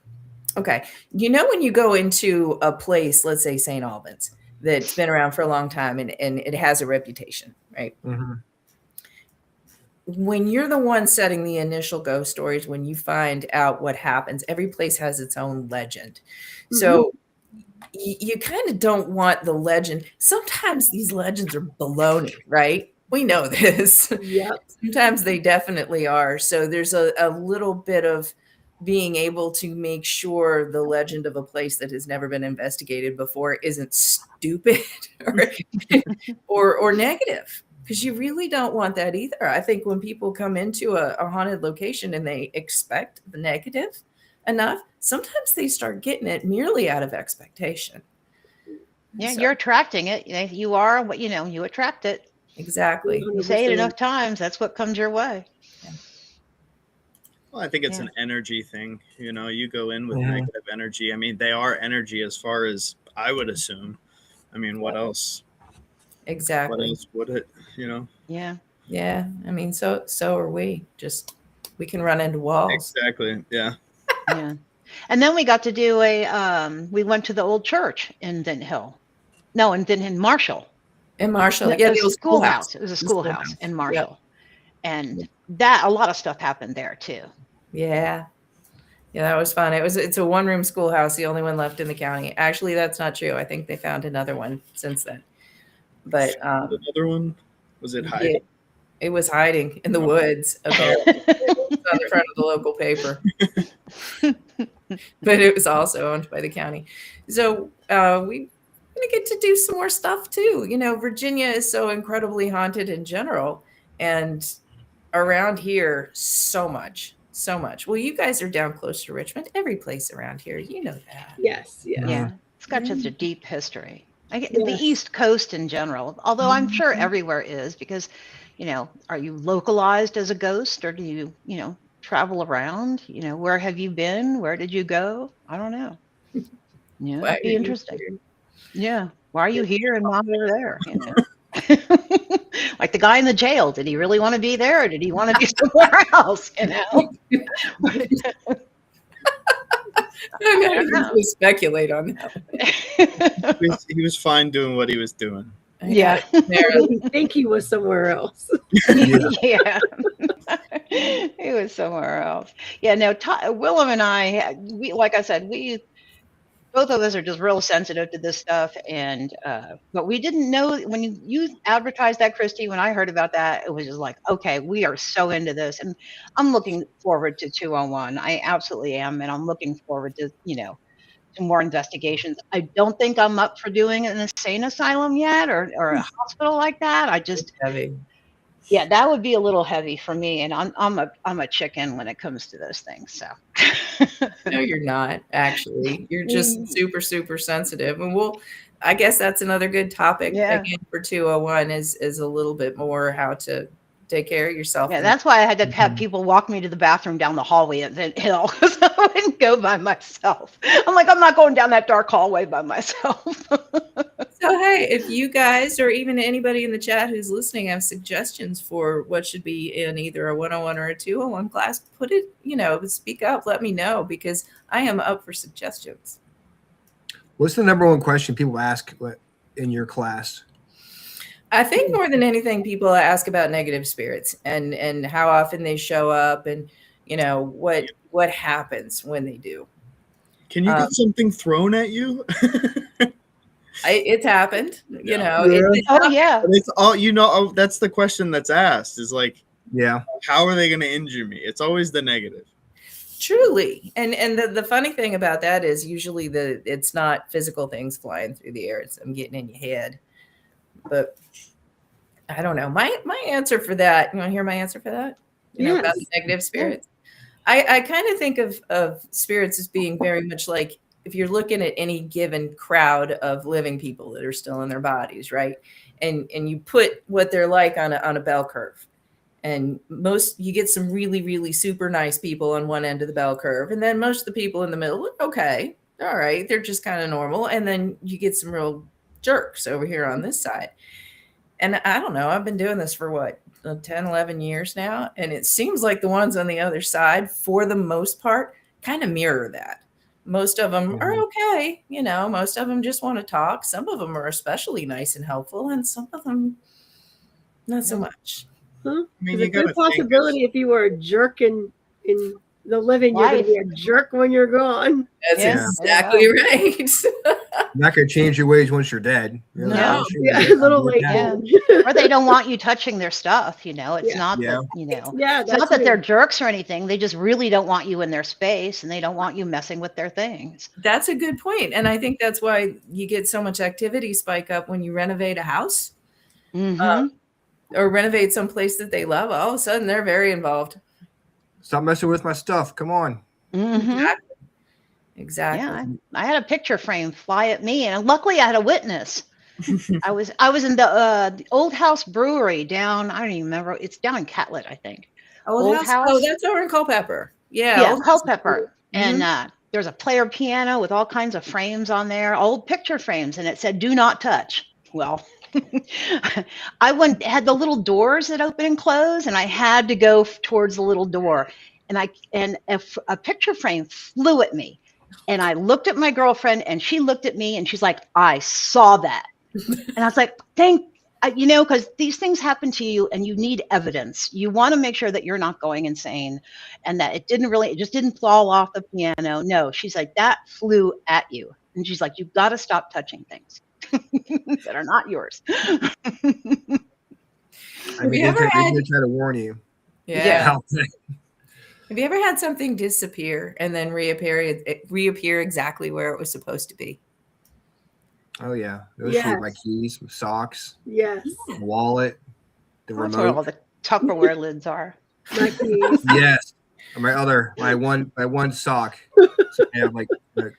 when you go into a place, let's say St. Albans, that's been around for a long time and it has a reputation, right? Mm-hmm. When you're the one setting the initial ghost stories, when you find out what happens, every place has its own legend. Mm-hmm. So you kind of don't want the legend. Sometimes these legends are baloney, right? We know this. Yep. Sometimes they definitely are. So there's a little bit of being able to make sure the legend of a place that has never been investigated before isn't stupid or negative. Because you really don't want that either. I think when people come into a haunted location and they expect the negative enough, sometimes they start getting it merely out of expectation. Yeah, so, you're attracting it. You are what you attract it. Exactly. You say it enough times, that's what comes your way. Yeah. Well, I think it's an energy thing. You go in with negative energy. I mean, they are energy as far as I would assume. I mean, what else? Exactly. What else would it, Yeah. Yeah. I mean, so are we. Just we can run into walls. Exactly. Yeah. Yeah. And then we got to do we went to the old church in Marshall. In Marshall. Yeah, it was a schoolhouse. It was a schoolhouse in Marshall. Yep. And a lot of stuff happened there too. Yeah. Yeah, that was fun. It's a one-room schoolhouse, the only one left in the county. Actually, that's not true. I think they found another one since then. But another one, was it hiding? It was hiding in the woods. Apparently, it was on the front of the local paper. But it was also owned by the county. So we're gonna get to do some more stuff too. Virginia is so incredibly haunted in general, and around here, so much. Well, you guys are down close to Richmond. Every place around here, you know that. Yes. Yeah, it's got such a deep history. The East Coast in general, although I'm sure everywhere is, because, are you localized as a ghost, or do you, travel around? Where have you been? Where did you go? I don't know. Yeah, it'd be interesting. Yeah. Why are you here and not over there? Like the guy in the jail, did he really want to be there, or did he want to be somewhere else? I'm not going to speculate on that. He was fine doing what he was doing. Yeah. I think he was somewhere else. Yeah. He was somewhere else. Yeah, no, Willem and I, we, like I said, we both of us are just real sensitive to this stuff, and but we didn't know when you advertised that, Kristie. When I heard about that, it was just like, okay, we are so into this, and I'm looking forward to 201. I absolutely am, and I'm looking forward to to more investigations. I don't think I'm up for doing an insane asylum yet, or a hospital like that. I just Heavy. yeah, that would be a little heavy for me, and I'm a chicken when it comes to those things. So No, you're not, actually. You're just super, super sensitive. And I guess that's another good topic again for 201 is a little bit more how to take care of yourself. Yeah, that's why I had to have people walk me to the bathroom down the hallway at Vent Hill, because I wouldn't go by myself. I'm like, I'm not going down that dark hallway by myself. So, hey, if you guys or even anybody in the chat who's listening have suggestions for what should be in either a 101 or a 201 class, put it, speak up, let me know, because I am up for suggestions. What's the number one question people ask in your class? I think more than anything, people ask about negative spirits and how often they show up and, what happens when they do. Can you get something thrown at you? It's happened, Oh yeah. It's all, that's the question that's asked is like, yeah, how are they going to injure me? It's always the negative. Truly. And the funny thing about that is usually it's not physical things flying through the air. It's them getting in your head. But I don't know. My answer for that, you want to hear my answer for that? About the negative spirits? I kind of think of spirits as being very much like if you're looking at any given crowd of living people that are still in their bodies, right? And you put what they're like on a bell curve. And you get some really, really super nice people on one end of the bell curve. And then most of the people in the middle look okay. All right. They're just kind of normal. And then you get some real jerks over here on this side. And I don't know, I've been doing this for what, 10, 11 years now. And it seems like the ones on the other side, for the most part, kind of mirror that. Most of them are okay. Most of them just want to talk. Some of them are especially nice and helpful. And some of them, not so much. Huh? There's a good possibility if you were a jerk in the living, you're going to be a jerk when you're gone. That's exactly right. Not going to change your ways once you're dead. No. A little late. Or they don't want you touching their stuff. It's not that, it's not that they're jerks or anything. They just really don't want you in their space, and they don't want you messing with their things. That's a good point. And I think that's why you get so much activity spike up when you renovate a house. Or renovate some place that they love. All of a sudden, they're very involved. Stop messing with my stuff. Come on. Exactly. Yeah, I had a picture frame fly at me, and luckily I had a witness. I was in the Old House Brewery down. I don't even remember. It's down in Catlett, I think. Old House. Oh, that's over in Culpeper. Yeah, Culpeper. And there's a player piano with all kinds of frames on there, old picture frames, and it said "Do not touch." Well. I had the little doors that open and close, and I had to go towards the little door, and a picture frame flew at me, and I looked at my girlfriend, and she looked at me, and she's like, "I saw that," and I was like, because these things happen to you, and you need evidence. You want to make sure that you're not going insane, and that it just didn't fall off the piano. No, she's like, that flew at you, and she's like, you've got to stop touching things that are not yours. I mean, they try to warn you. Yeah. Have you ever had something disappear and then reappear exactly where it was supposed to be? Oh yeah, those were my keys, socks. Yes. Wallet. The That's remote. where all the Tupperware lids are. My keys. Yes. My one sock. So I have like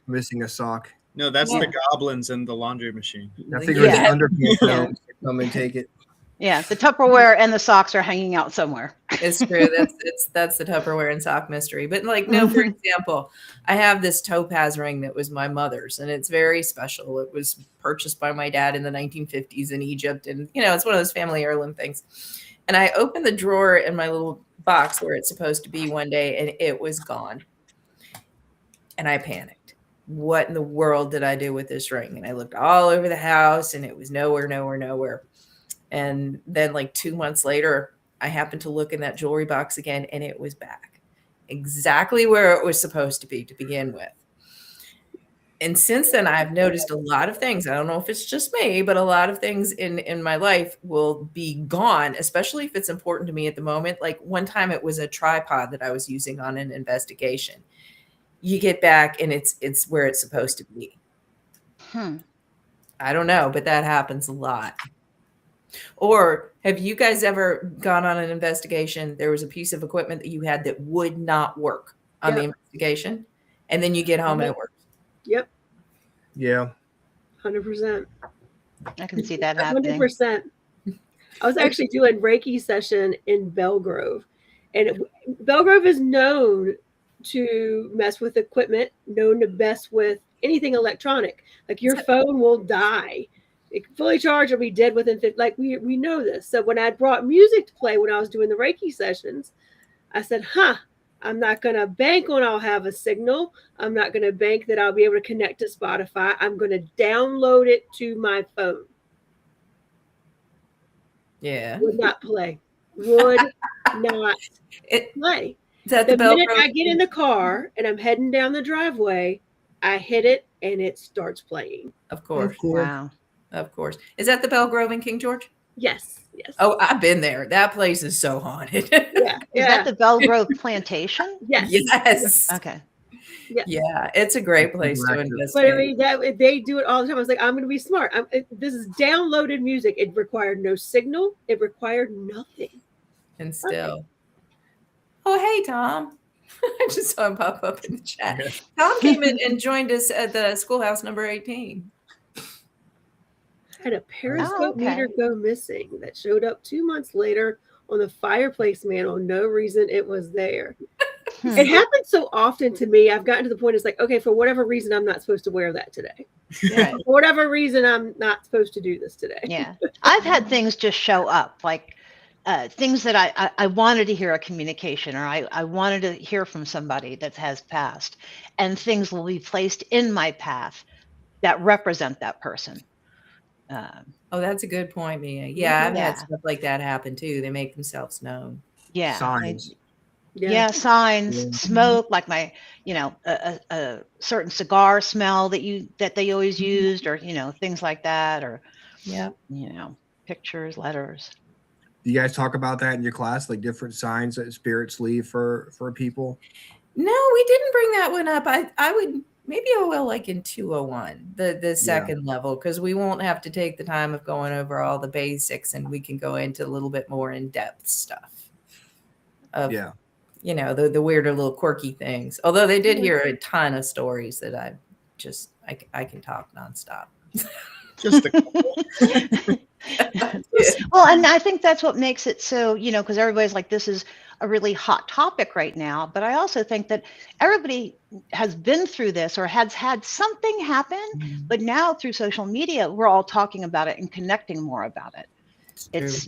missing a sock. No, that's the goblins in the laundry machine. I figured the underpants come and take it. Yeah, the Tupperware and the socks are hanging out somewhere. It's true. That's the Tupperware and sock mystery. But for example, I have this topaz ring that was my mother's, and it's very special. It was purchased by my dad in the 1950s in Egypt, and it's one of those family heirloom things. And I opened the drawer in my little box where it's supposed to be one day, and it was gone. And I panicked. what in the world did I do with this ring? And I looked all over the house and it was nowhere. And then like 2 months later, I happened to look in that jewelry box again and it was back exactly where it was supposed to be to begin with. And since then, I've noticed a lot of things. I don't know if it's just me, but a lot of things in my life will be gone, especially if it's important to me at the moment. Like one time it was a tripod that I was using on an investigation. You get back and it's where it's supposed to be. I don't know, but that happens a lot. Or have you guys ever gone on an investigation? There was a piece of equipment that you had that would not work on the investigation, and then you get home and it works. Yep. Yeah. 100%. I can see that happening. 100%. I was actually doing Reiki session in Belgrove, and Belgrove is known to mess with equipment, known to mess with anything electronic. Like your phone will die. It fully charged will be dead within 50. Like we know this. So when I brought music to play when I was doing the Reiki sessions, I said, I'm not going to bank on I'll have a signal. I'm not going to bank that I'll be able to connect to Spotify. I'm going to download it to my phone. Yeah. Would not play. Would not play. Is that the the minute Velcro? I get in the car and I'm heading down the driveway, I hit it and it starts playing. Of course. Wow. Of course. Is that the Belgrove in King George? Yes. Yes. Oh, I've been there. That place is so haunted. Yeah. Is that the Belgrove Plantation? Yes. Yes. Okay. Yeah, it's a great place to investigate. But I mean, they do it all the time. I was like, I'm going to be smart. This is downloaded music. It required no signal. It required nothing. And still. Oh, hey, Tom. I just saw him pop up in the chat. Tom came in and joined us at the schoolhouse number 18. Had a periscope meter go missing that showed up 2 months later on the fireplace mantle. No reason it was there. It happens so often to me. I've gotten to the point. It's like, okay, for whatever reason, I'm not supposed to wear that today. Right. For whatever reason, I'm not supposed to do this today. Yeah. I've had things just show up, like things that I wanted to hear a communication, or I wanted to hear from somebody that has passed, and things will be placed in my path that represent that person. Oh, that's a good point, Mia. Yeah, I've had stuff like that happen too. They make themselves known. Yeah. Signs. Signs, smoke, like my, a certain cigar smell that they always used, or, things like that, or, pictures, letters. Do you guys talk about that in your class, like different signs that spirits leave for people? No, we didn't bring that one up. I would, maybe I will, like in 201, the second level, because we won't have to take the time of going over all the basics, and we can go into a little bit more in-depth stuff. The weirder little quirky things. Although they did hear a ton of stories that I can talk nonstop. Just a couple. Well, and I think that's what makes it so, because everybody's like, this is a really hot topic right now. But I also think that everybody has been through this or has had something happen. But now through social media, we're all talking about it and connecting more about it. It's,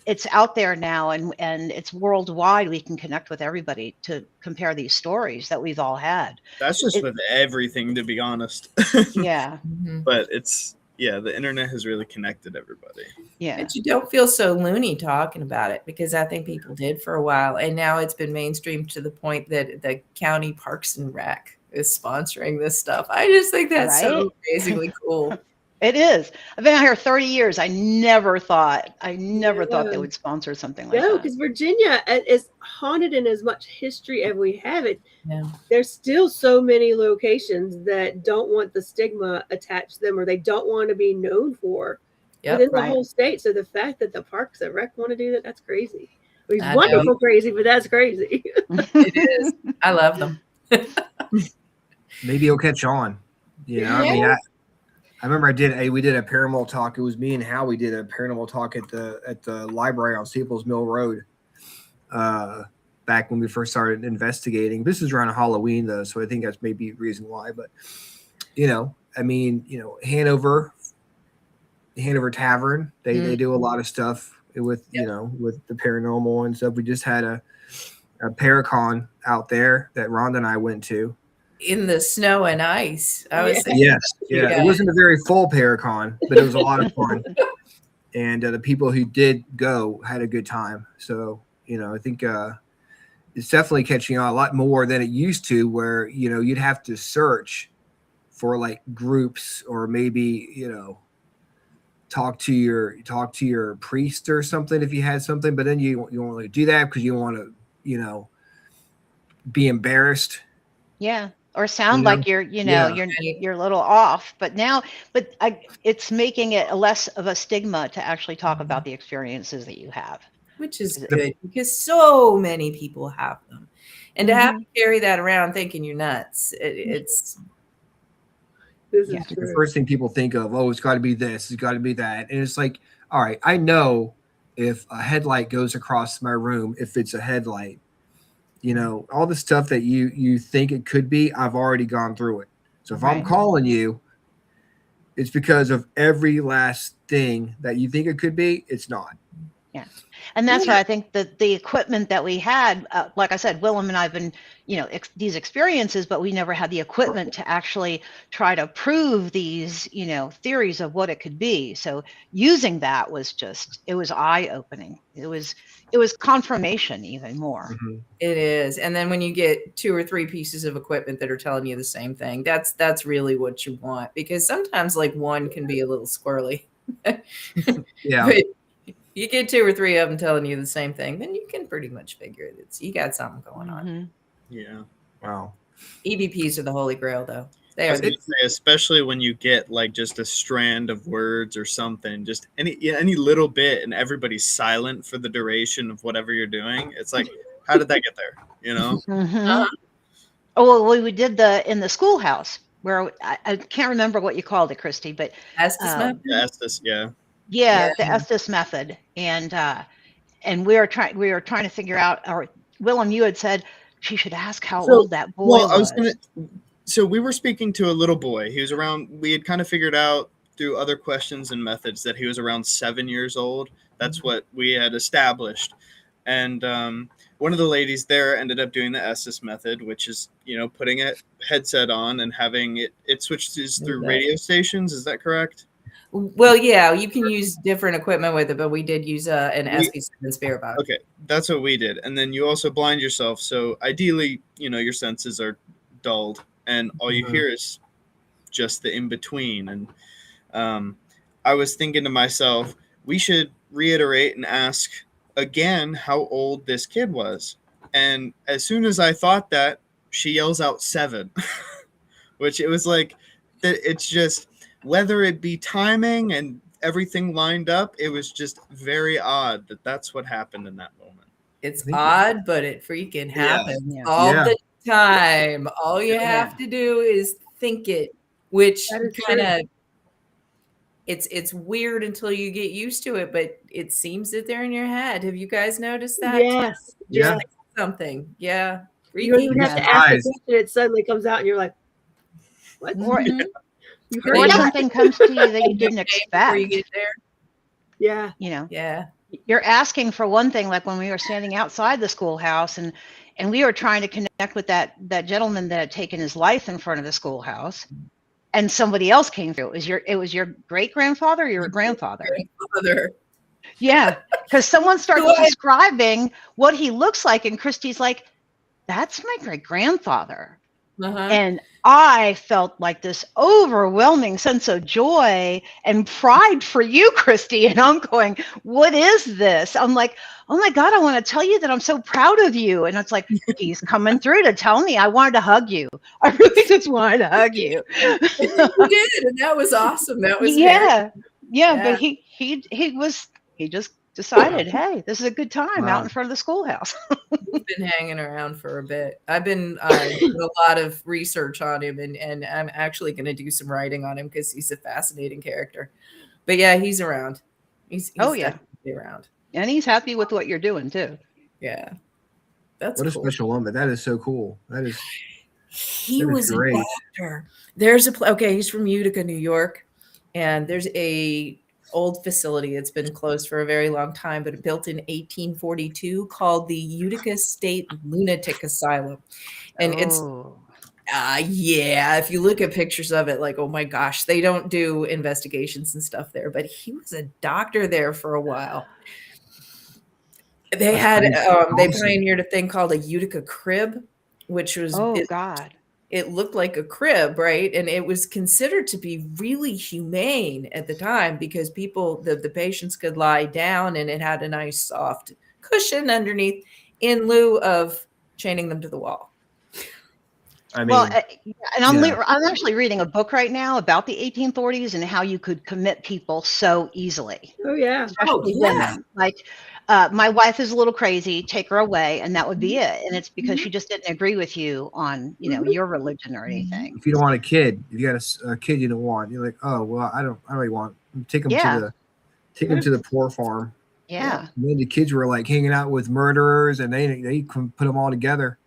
it's out there now, and it's worldwide. We can connect with everybody to compare these stories that we've all had. That's just with everything, to be honest. Yeah. But the internet has really connected everybody. Yeah. But you don't feel so loony talking about it, because I think people did for a while. And now it's been mainstream to the point that the county Parks and Rec is sponsoring this stuff. I just think that's so amazingly cool. It is. I've been out here 30 years. I never thought they would sponsor something like that. No, because Virginia is haunted in as much history as we have it. Yeah. There's still so many locations that don't want the stigma attached to them, or they don't want to be known for within the whole state. So the fact that the Parks and Rec want to do that, that's crazy. It's wonderful crazy, but that's crazy. It is. I love them. Maybe it'll catch on. I mean, I remember we did a paranormal talk. It was me and Howie did a paranormal talk at the library on Staples Mill Road back when we first started investigating. This is around Halloween though, so I think that's maybe the reason why. But Hanover Tavern, they do a lot of stuff with with the paranormal and stuff. We just had a Paracon out there that Rhonda and I went to. in the snow and ice. I was Yes, yeah. It wasn't a very full Paracon, but it was a lot of fun. And the people who did go had a good time. So, I think it's definitely catching on a lot more than it used to, where, you'd have to search for like groups, or maybe, talk to your priest or something if you had something, but then you won't really do that because you don't want to, be embarrassed. Yeah. Or sound like you're a little off, but it's making it less of a stigma to actually talk about the experiences that you have, which is good because so many people have them, and to have to carry that around thinking you're nuts, it's the first thing people think of. Oh, it's got to be this, it's got to be that, and it's like, all right, I know if a headlight goes across my room, if it's a headlight. All the stuff that you think it could be, I've already gone through it. So if I'm calling you, it's because of every last thing that you think it could be, it's not. Yeah. And that's why I think that the equipment that we had, like I said, Willem and I have been, these experiences, but we never had the equipment to actually try to prove these, theories of what it could be. So using that was it was eye-opening. It was confirmation even more. Mm-hmm. It is. And then when you get 2 or 3 pieces of equipment that are telling you the same thing, that's really what you want, because sometimes like one can be a little squirrely. Yeah. But you get 2 or 3 of them telling you the same thing, then you can pretty much figure it. You got something going on. Yeah. Wow. EVPs are the holy grail, though. They I are. was gonna say, especially when you get like just a strand of words or something, just any little bit, and everybody's silent for the duration of whatever you're doing. It's like, how did that get there? Oh, well, we did in the schoolhouse where I can't remember what you called it, Kristie, but Estes method. Estes, yeah. Yeah, the Estes method, and we were trying to figure out. Or Willem, you had said she should ask how old that boy was. So we were speaking to a little boy. He was around. We had kind of figured out through other questions and methods that he was around 7 years old. That's what we had established, and one of the ladies there ended up doing the Estes method, which is putting a headset on and having it switches through radio stations. Is that correct? Well, yeah, you can use different equipment with it, but we did use an SP7 Spirit box. Okay, that's what we did. And then you also blind yourself. So ideally, your senses are dulled, and all you hear is just the in-between. And I was thinking to myself, we should reiterate and ask again how old this kid was. And as soon as I thought that, she yells out 7, which it was like, it's just... whether it be timing and everything lined up, it was just very odd that's what happened in that moment. It's odd, but it freaking happens all the time. All you have to do is think it, which kind of it's weird until you get used to it, but it seems that they're in your head. Have you guys noticed that? Yes. Yeah. Like something. Yeah. You don't even have to ask the question. It suddenly comes out and you're like, what? Or something comes to you that you didn't expect. Before you get there. Yeah. Yeah. You're asking for one thing, like when we were standing outside the schoolhouse and we were trying to connect with that gentleman that had taken his life in front of the schoolhouse, and somebody else came through. It was your great grandfather or your grandfather? Grandfather. Yeah, because someone started describing what he looks like, and Kristie's like, "That's my great grandfather." And I felt like this overwhelming sense of joy and pride for you, Kristie. And I'm going, what is this? I'm like, oh my God, I want to tell you that I'm so proud of you. And it's like, he's coming through to tell me. I wanted to hug you. I really just wanted to hug you. You did, and that was awesome. That was yeah. But he just decided, hey, this is a good time out in front of the schoolhouse. He's been hanging around for a bit. I've been doing a lot of research on him, and I'm actually going to do some writing on him because he's a fascinating character. But yeah, he's around. He's definitely around. And he's happy with what you're doing too. Yeah. That's what cool. A special woman. That is so cool. He was great. A doctor. There's he's from Utica, New York, and there's a old facility. It's been closed for a very long time, but built in 1842 called the Utica State Lunatic Asylum. And Yeah, if you look at pictures of it, like, oh my gosh, they don't do investigations and stuff there, but he was a doctor there for a while. They That's had crazy. they Awesome. pioneered a thing called a Utica crib, which was God. it looked like a crib, right? And it was considered to be really humane at the time because the patients could lie down and it had a nice soft cushion underneath in lieu of chaining them to the wall. I mean, Well, and I'm yeah. I'm actually reading a book right now about the 1840s and how you could commit people so easily, Oh yeah. especially women. Like, my wife is a little crazy, take her away, and that would be it. And it's because she just didn't agree with you on, your religion or anything. If you don't want a kid, if you got a kid you don't want, you're like, oh well, I don't really want. Take them Yeah. to the poor farm. Yeah. And then the kids were like hanging out with murderers, and they couldn't put them all together.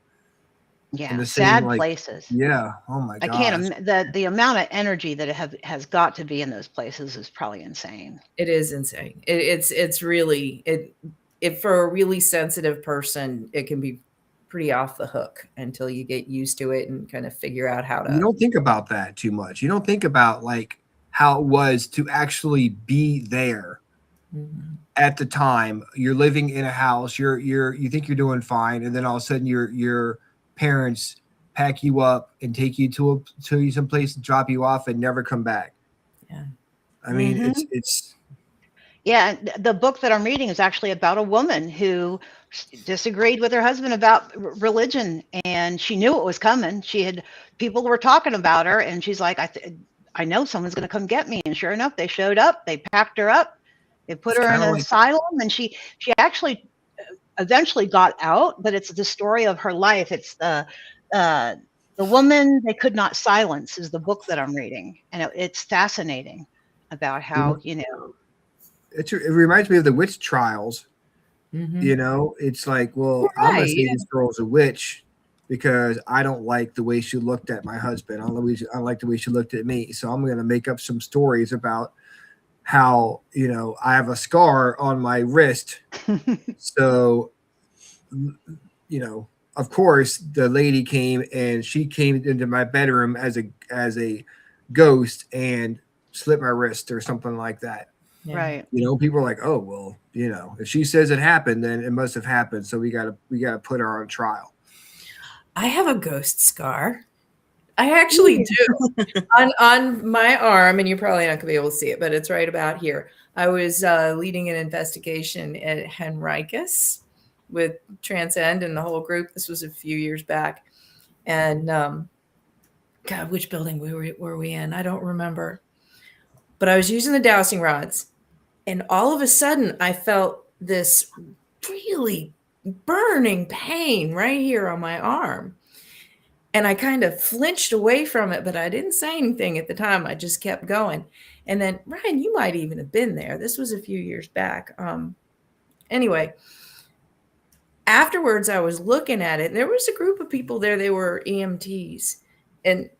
Yeah. In the same, Sad like, places. yeah. Oh my I god. can't. The amount of energy that has got to be in those places is probably insane. It is insane. It's really it for a really sensitive person, it can be pretty off the hook until you get used to it and kind of figure out how to. You don't think about that too much. You don't think about like how it was to actually be there at the time. You're living in a house. You think you're doing fine, and then all of a sudden your parents pack you up and take you to some place and drop you off and never come back. Yeah. I mean, it's Yeah, the book that I'm reading is actually about a woman who disagreed with her husband about religion, and she knew it was coming. People were talking about her, and she's like, I know someone's going to come get me. And sure enough, they showed up. They packed her up. They put her in an asylum, and she actually eventually got out. But it's the story of her life. It's the woman they could not silence is the book that I'm reading, and it's fascinating about how it reminds me of the witch trials. It's like, well, I'm gonna say this girl's a witch because I don't like the way she looked at my husband. I don't like the way she looked at me. So I'm gonna make up some stories about how I have a scar on my wrist. So of course the lady came and she came into my bedroom as a ghost and slit my wrist or something like that. Right. People are like, oh, well, if she says it happened, then it must have happened. So we gotta put her on trial. I have a ghost scar. I actually do on my arm, and you're probably not gonna be able to see it, but it's right about here. I was leading an investigation at Henricus with Transcend and the whole group. This was a few years back. And God, which building were we in? I don't remember. But I was using the dowsing rods, and all of a sudden I felt this really burning pain right here on my arm. And I kind of flinched away from it, but I didn't say anything at the time. I just kept going. And then, Ryan, you might even have been there. This was a few years back. Anyway, afterwards I was looking at it, and there was a group of people there. They were EMTs. And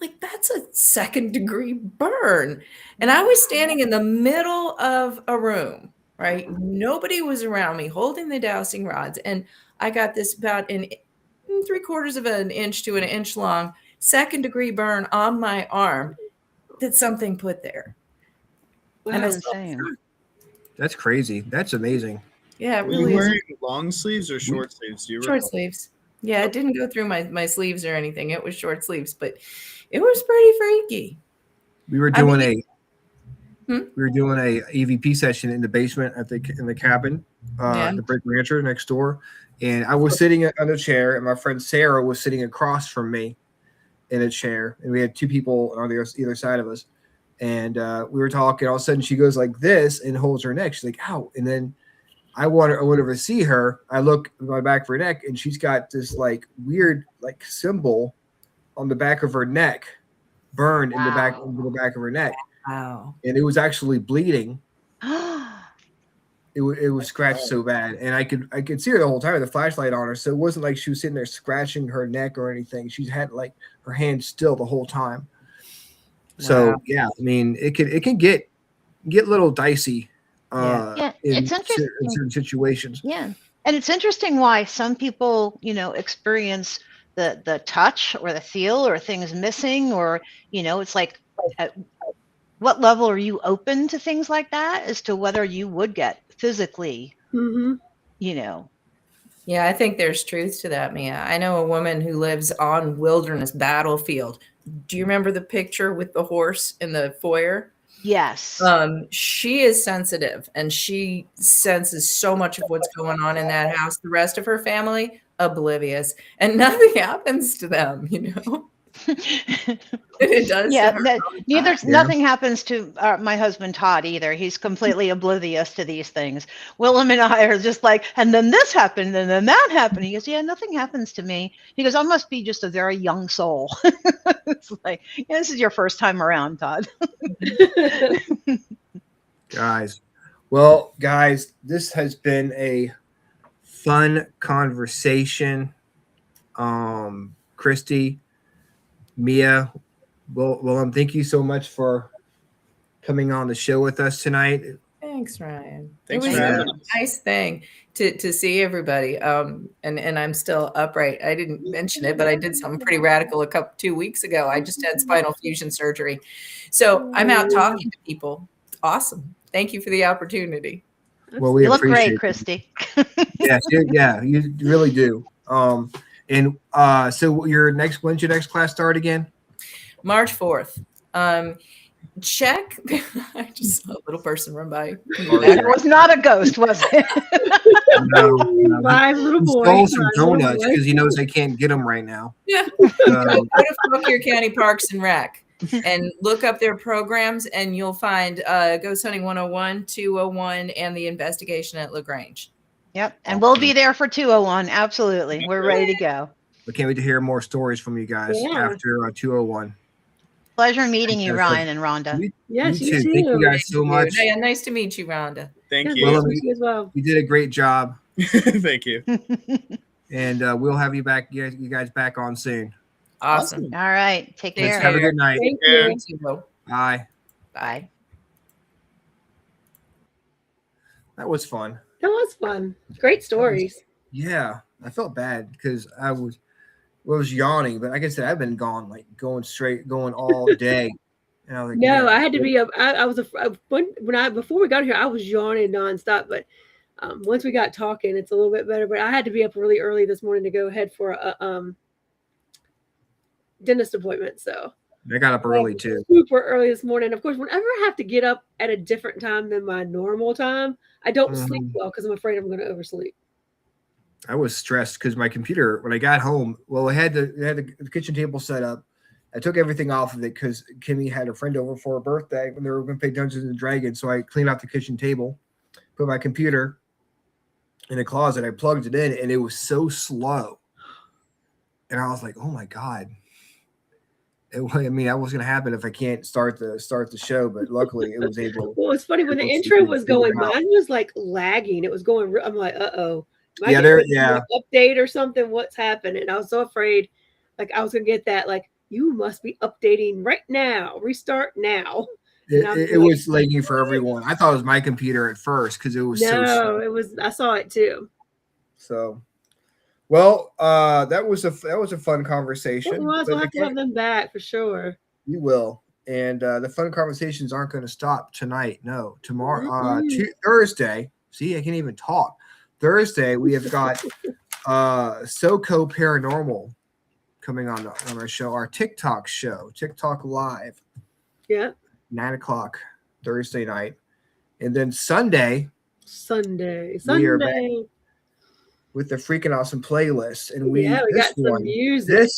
like, that's a 2nd-degree burn. And I was standing in the middle of a room, right? Nobody was around me holding the dowsing rods. And I got this about 3/4 of an inch to an inch long 2nd-degree burn on my arm that something put there. Wow, And insane. That's crazy. That's amazing. Yeah, it Were you really is. wearing long sleeves or short sleeves? Do you Short recall? sleeves. Yeah, it didn't go through my sleeves or anything. It was short sleeves, but it was pretty freaky. We were doing a EVP session in the basement in the cabin, the Brick Rancher next door, and I was sitting on a chair, and my friend Sarah was sitting across from me in a chair, and we had 2 people on either side of us, and we were talking. All of a sudden, she goes like this and holds her neck. She's like, "Ow!" And then I went over to see her. I look at my back of her neck, and she's got this like weird like symbol on the back of her neck, burned in the back of her neck. Wow. And it was actually bleeding. It was scratched so bad, and I could see her the whole time with the flashlight on her. So it wasn't like she was sitting there scratching her neck or anything. She had like her hand still the whole time. So yeah, I mean, it can get a little dicey. It's interesting in certain situations. Yeah, and it's interesting why some people experience the touch or the feel or things missing, or it's like, at what level are you open to things like that as to whether you would get physically, Yeah, I think there's truth to that, Mia. I know a woman who lives on Wilderness Battlefield. Do you remember the picture with the horse in the foyer? Yes. She is sensitive, and she senses so much of what's going on in that house. The rest of her family, oblivious, and nothing happens to them, It does. Yeah, nothing happens to my husband Todd either. He's completely oblivious to these things. Willem and I are just like, and then this happened, and then that happened. He goes, yeah, nothing happens to me. He goes, I must be just a very young soul. It's like, yeah, this is your first time around, Todd. Guys, this has been a fun conversation. Kristie, Mia, Willem, thank you so much for coming on the show with us tonight. Thanks, Ryan. Thanks, it was Ryan. a nice thing to see everybody. And I'm still upright. I didn't mention it, but I did something pretty radical 2 weeks ago. I just had spinal fusion surgery. So I'm out talking to people. Awesome. Thank you for the opportunity. Well, we You look great, appreciate Kristie. Yes, you really do. So when's your next class start again? March 4th. Check. I just saw a little person run by. It was not a ghost, was it? No. Live little He boy. stole some Live little donuts boy. because he knows they can't get them right now. Yeah. Go to Fauquier County Parks and Rec and look up their programs, and you'll find Ghost Hunting 101, 201, and the investigation at LaGrange. Yep. And we'll be there for 201. Absolutely. We're ready to go. I can't wait to hear more stories from you guys after 201. Pleasure meeting you, Ryan and Rhonda. Yes, you you too. too. Thank you guys so much. Yeah, nice to meet you, Rhonda. Thank Yes, you. Well, nice to meet you as well. You did a great job, Thank you. and we'll have you guys back on soon. Awesome. All right. Take Yes, care. have a good night. Thank care. you. Bye. Bye. That was fun. That was fun. Great stories. Yeah, I felt bad because I was yawning, but like I said, I've been going all day. And I was like, No, man, I had to be up. I was before we got here, I was yawning nonstop. But once we got talking, it's a little bit better. But I had to be up really early this morning to go ahead for a dentist appointment. So I got up early too. super early this morning. Of course, whenever I have to get up at a different time than my normal time, I don't sleep well because I'm afraid I'm going to oversleep. I was stressed because my computer, when I got home, I had the kitchen table set up. I took everything off of it because Kimmy had a friend over for her birthday when they were going to play Dungeons and Dragons. So I cleaned out the kitchen table, put my computer in a closet. I plugged it in, and it was so slow. And I was like, "Oh my god!" That was going to happen if I can't start the show. But luckily, it was able. Well, it's funny when the intro was going, mine was like lagging. It was going. I'm like, uh-oh. Update or something. What's happening? I was so afraid, like I was gonna get that. Like you must be updating right now. Restart now. It was lagging for everyone. I thought it was my computer at first because it was so slow. It was. I saw it too. So, well, that was a fun conversation. It was. We'll have to have them back for sure. You will. And the fun conversations aren't going to stop tonight. No, tomorrow, Thursday. See, I can't even talk. Thursday, we have got SoCo Paranormal coming on our show, our TikTok show, TikTok Live. Yeah. 9:00 Thursday night. And then Sunday. We are back with the Freakin Awesome playlist. And we got some music.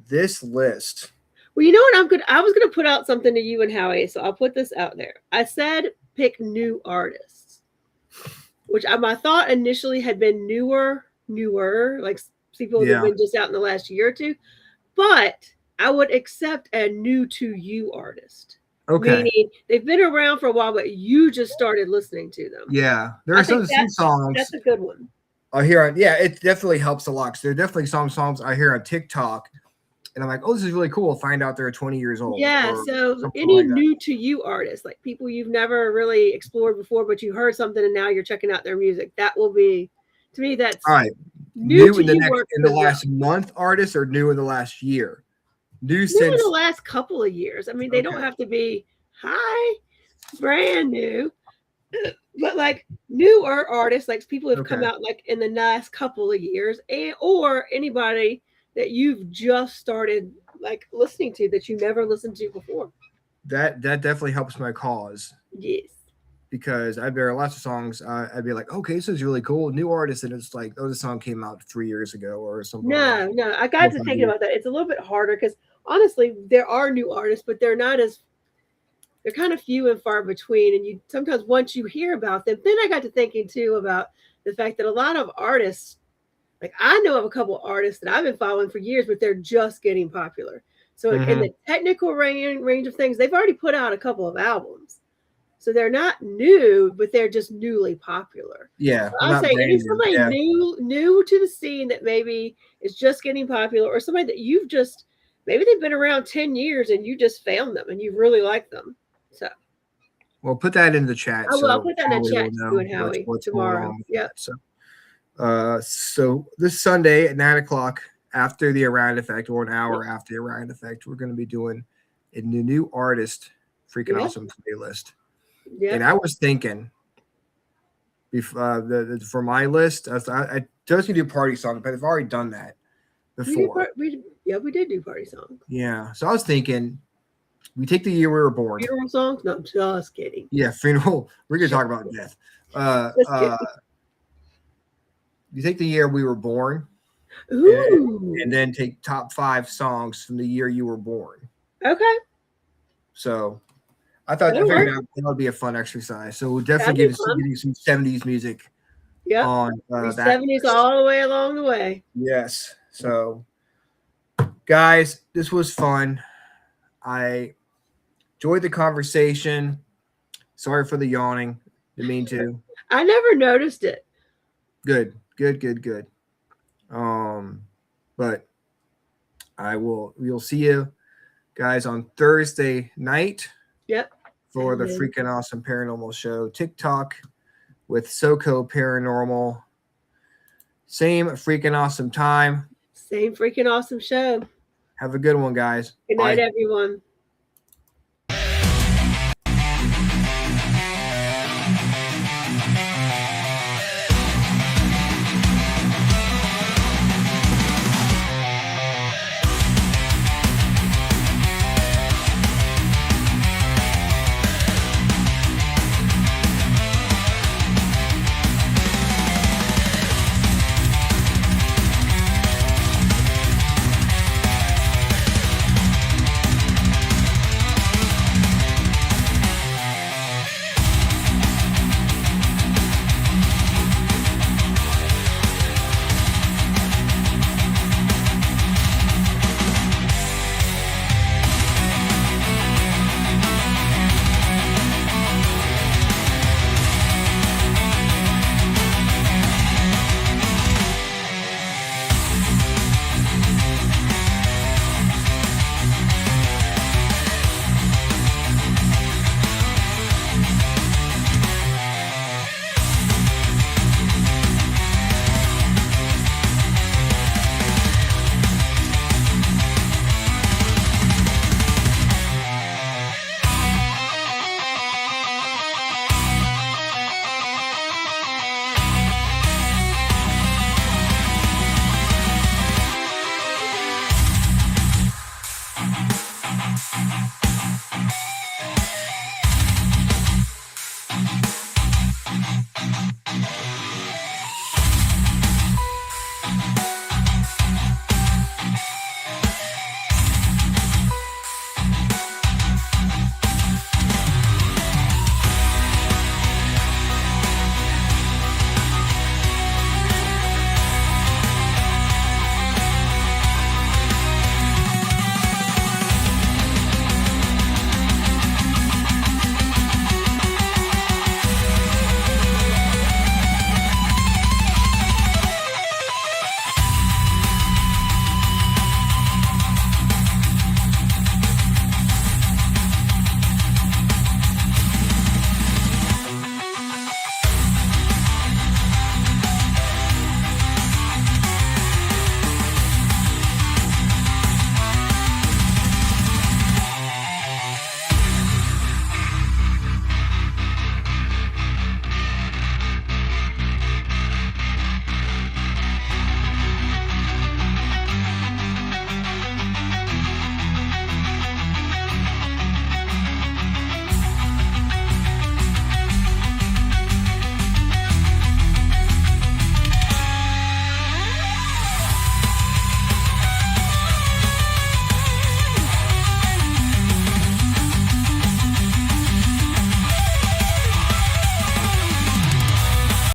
This list. Well, you know what? I was gonna put out something to you and Howie, so I'll put this out there. I said pick new artists. Which my thought initially had been newer, like people that have been just out in the last year or two. But I would accept a new to you artist. Okay. Meaning they've been around for a while, but you just started listening to them. Yeah. There are some songs. That's a good one. I hear it definitely helps a lot. So there are definitely some songs I hear on TikTok. And I'm like, oh, this is really cool. Find out they're 20 years old. Yeah. So any new to you artists, like people you've never really explored before, but you heard something and now you're checking out their music. That will be, to me, that's all right. New to in the you next works in the as well. last month artists or new in the last year? New New since in the last couple of years. I mean, they don't Okay. have to be brand new, but like newer artists, like people who've come Okay. out like in the last couple of years, and or anybody that you've just started like listening to that you never listened to before. that definitely helps my cause. Yes. Because there are lots of songs I'd be like, okay, this is really cool, new artist, and it's like, oh, the song came out 3 years ago or something. No, I got to thinking about that. It's a little bit harder because honestly, there are new artists, but they're kind of few and far between. And you sometimes once you hear about them, then I got to thinking too about the fact that a lot of artists, like I know of a couple artists that I've been following for years, but they're just getting popular. So in the technical range of things, they've already put out a couple of albums. So they're not new, but they're just newly popular. Yeah, So I'll say if somebody new to the scene that maybe is just getting popular, or somebody that you've just maybe they've been around 10 years and you just found them and you really like them. So well, put that in the chat. I'll put that in the chat will too, and Howie what's tomorrow. going on with Yeah. that. So this Sunday at 9:00 after the Orion Effect, or an hour after the Orion Effect, we're going to be doing a new artist freaking awesome playlist. Yeah. And I was thinking, for my list, I just do party songs, but I've already done that before. We did do party songs. Yeah, so I was thinking, we take the year we were born. Funeral songs? No, I'm just kidding. Yeah, funeral. We're gonna talk about death. You take the year we were born, and then take top 5 songs from the year you were born. Okay. So I figured that would be a fun exercise. So we'll definitely give you some 70s music. Yeah. On 70s all the way along the way. Yes. So guys, this was fun. I enjoyed the conversation. Sorry for the yawning. Didn't mean to. I never noticed it. Good. But we'll see you guys on Thursday night. Yep. For the Freakin Awesome Paranormal Show TikTok with SoCo Paranormal. Same freaking awesome time. Same freaking awesome show. Have a good one, guys. Good night, everyone.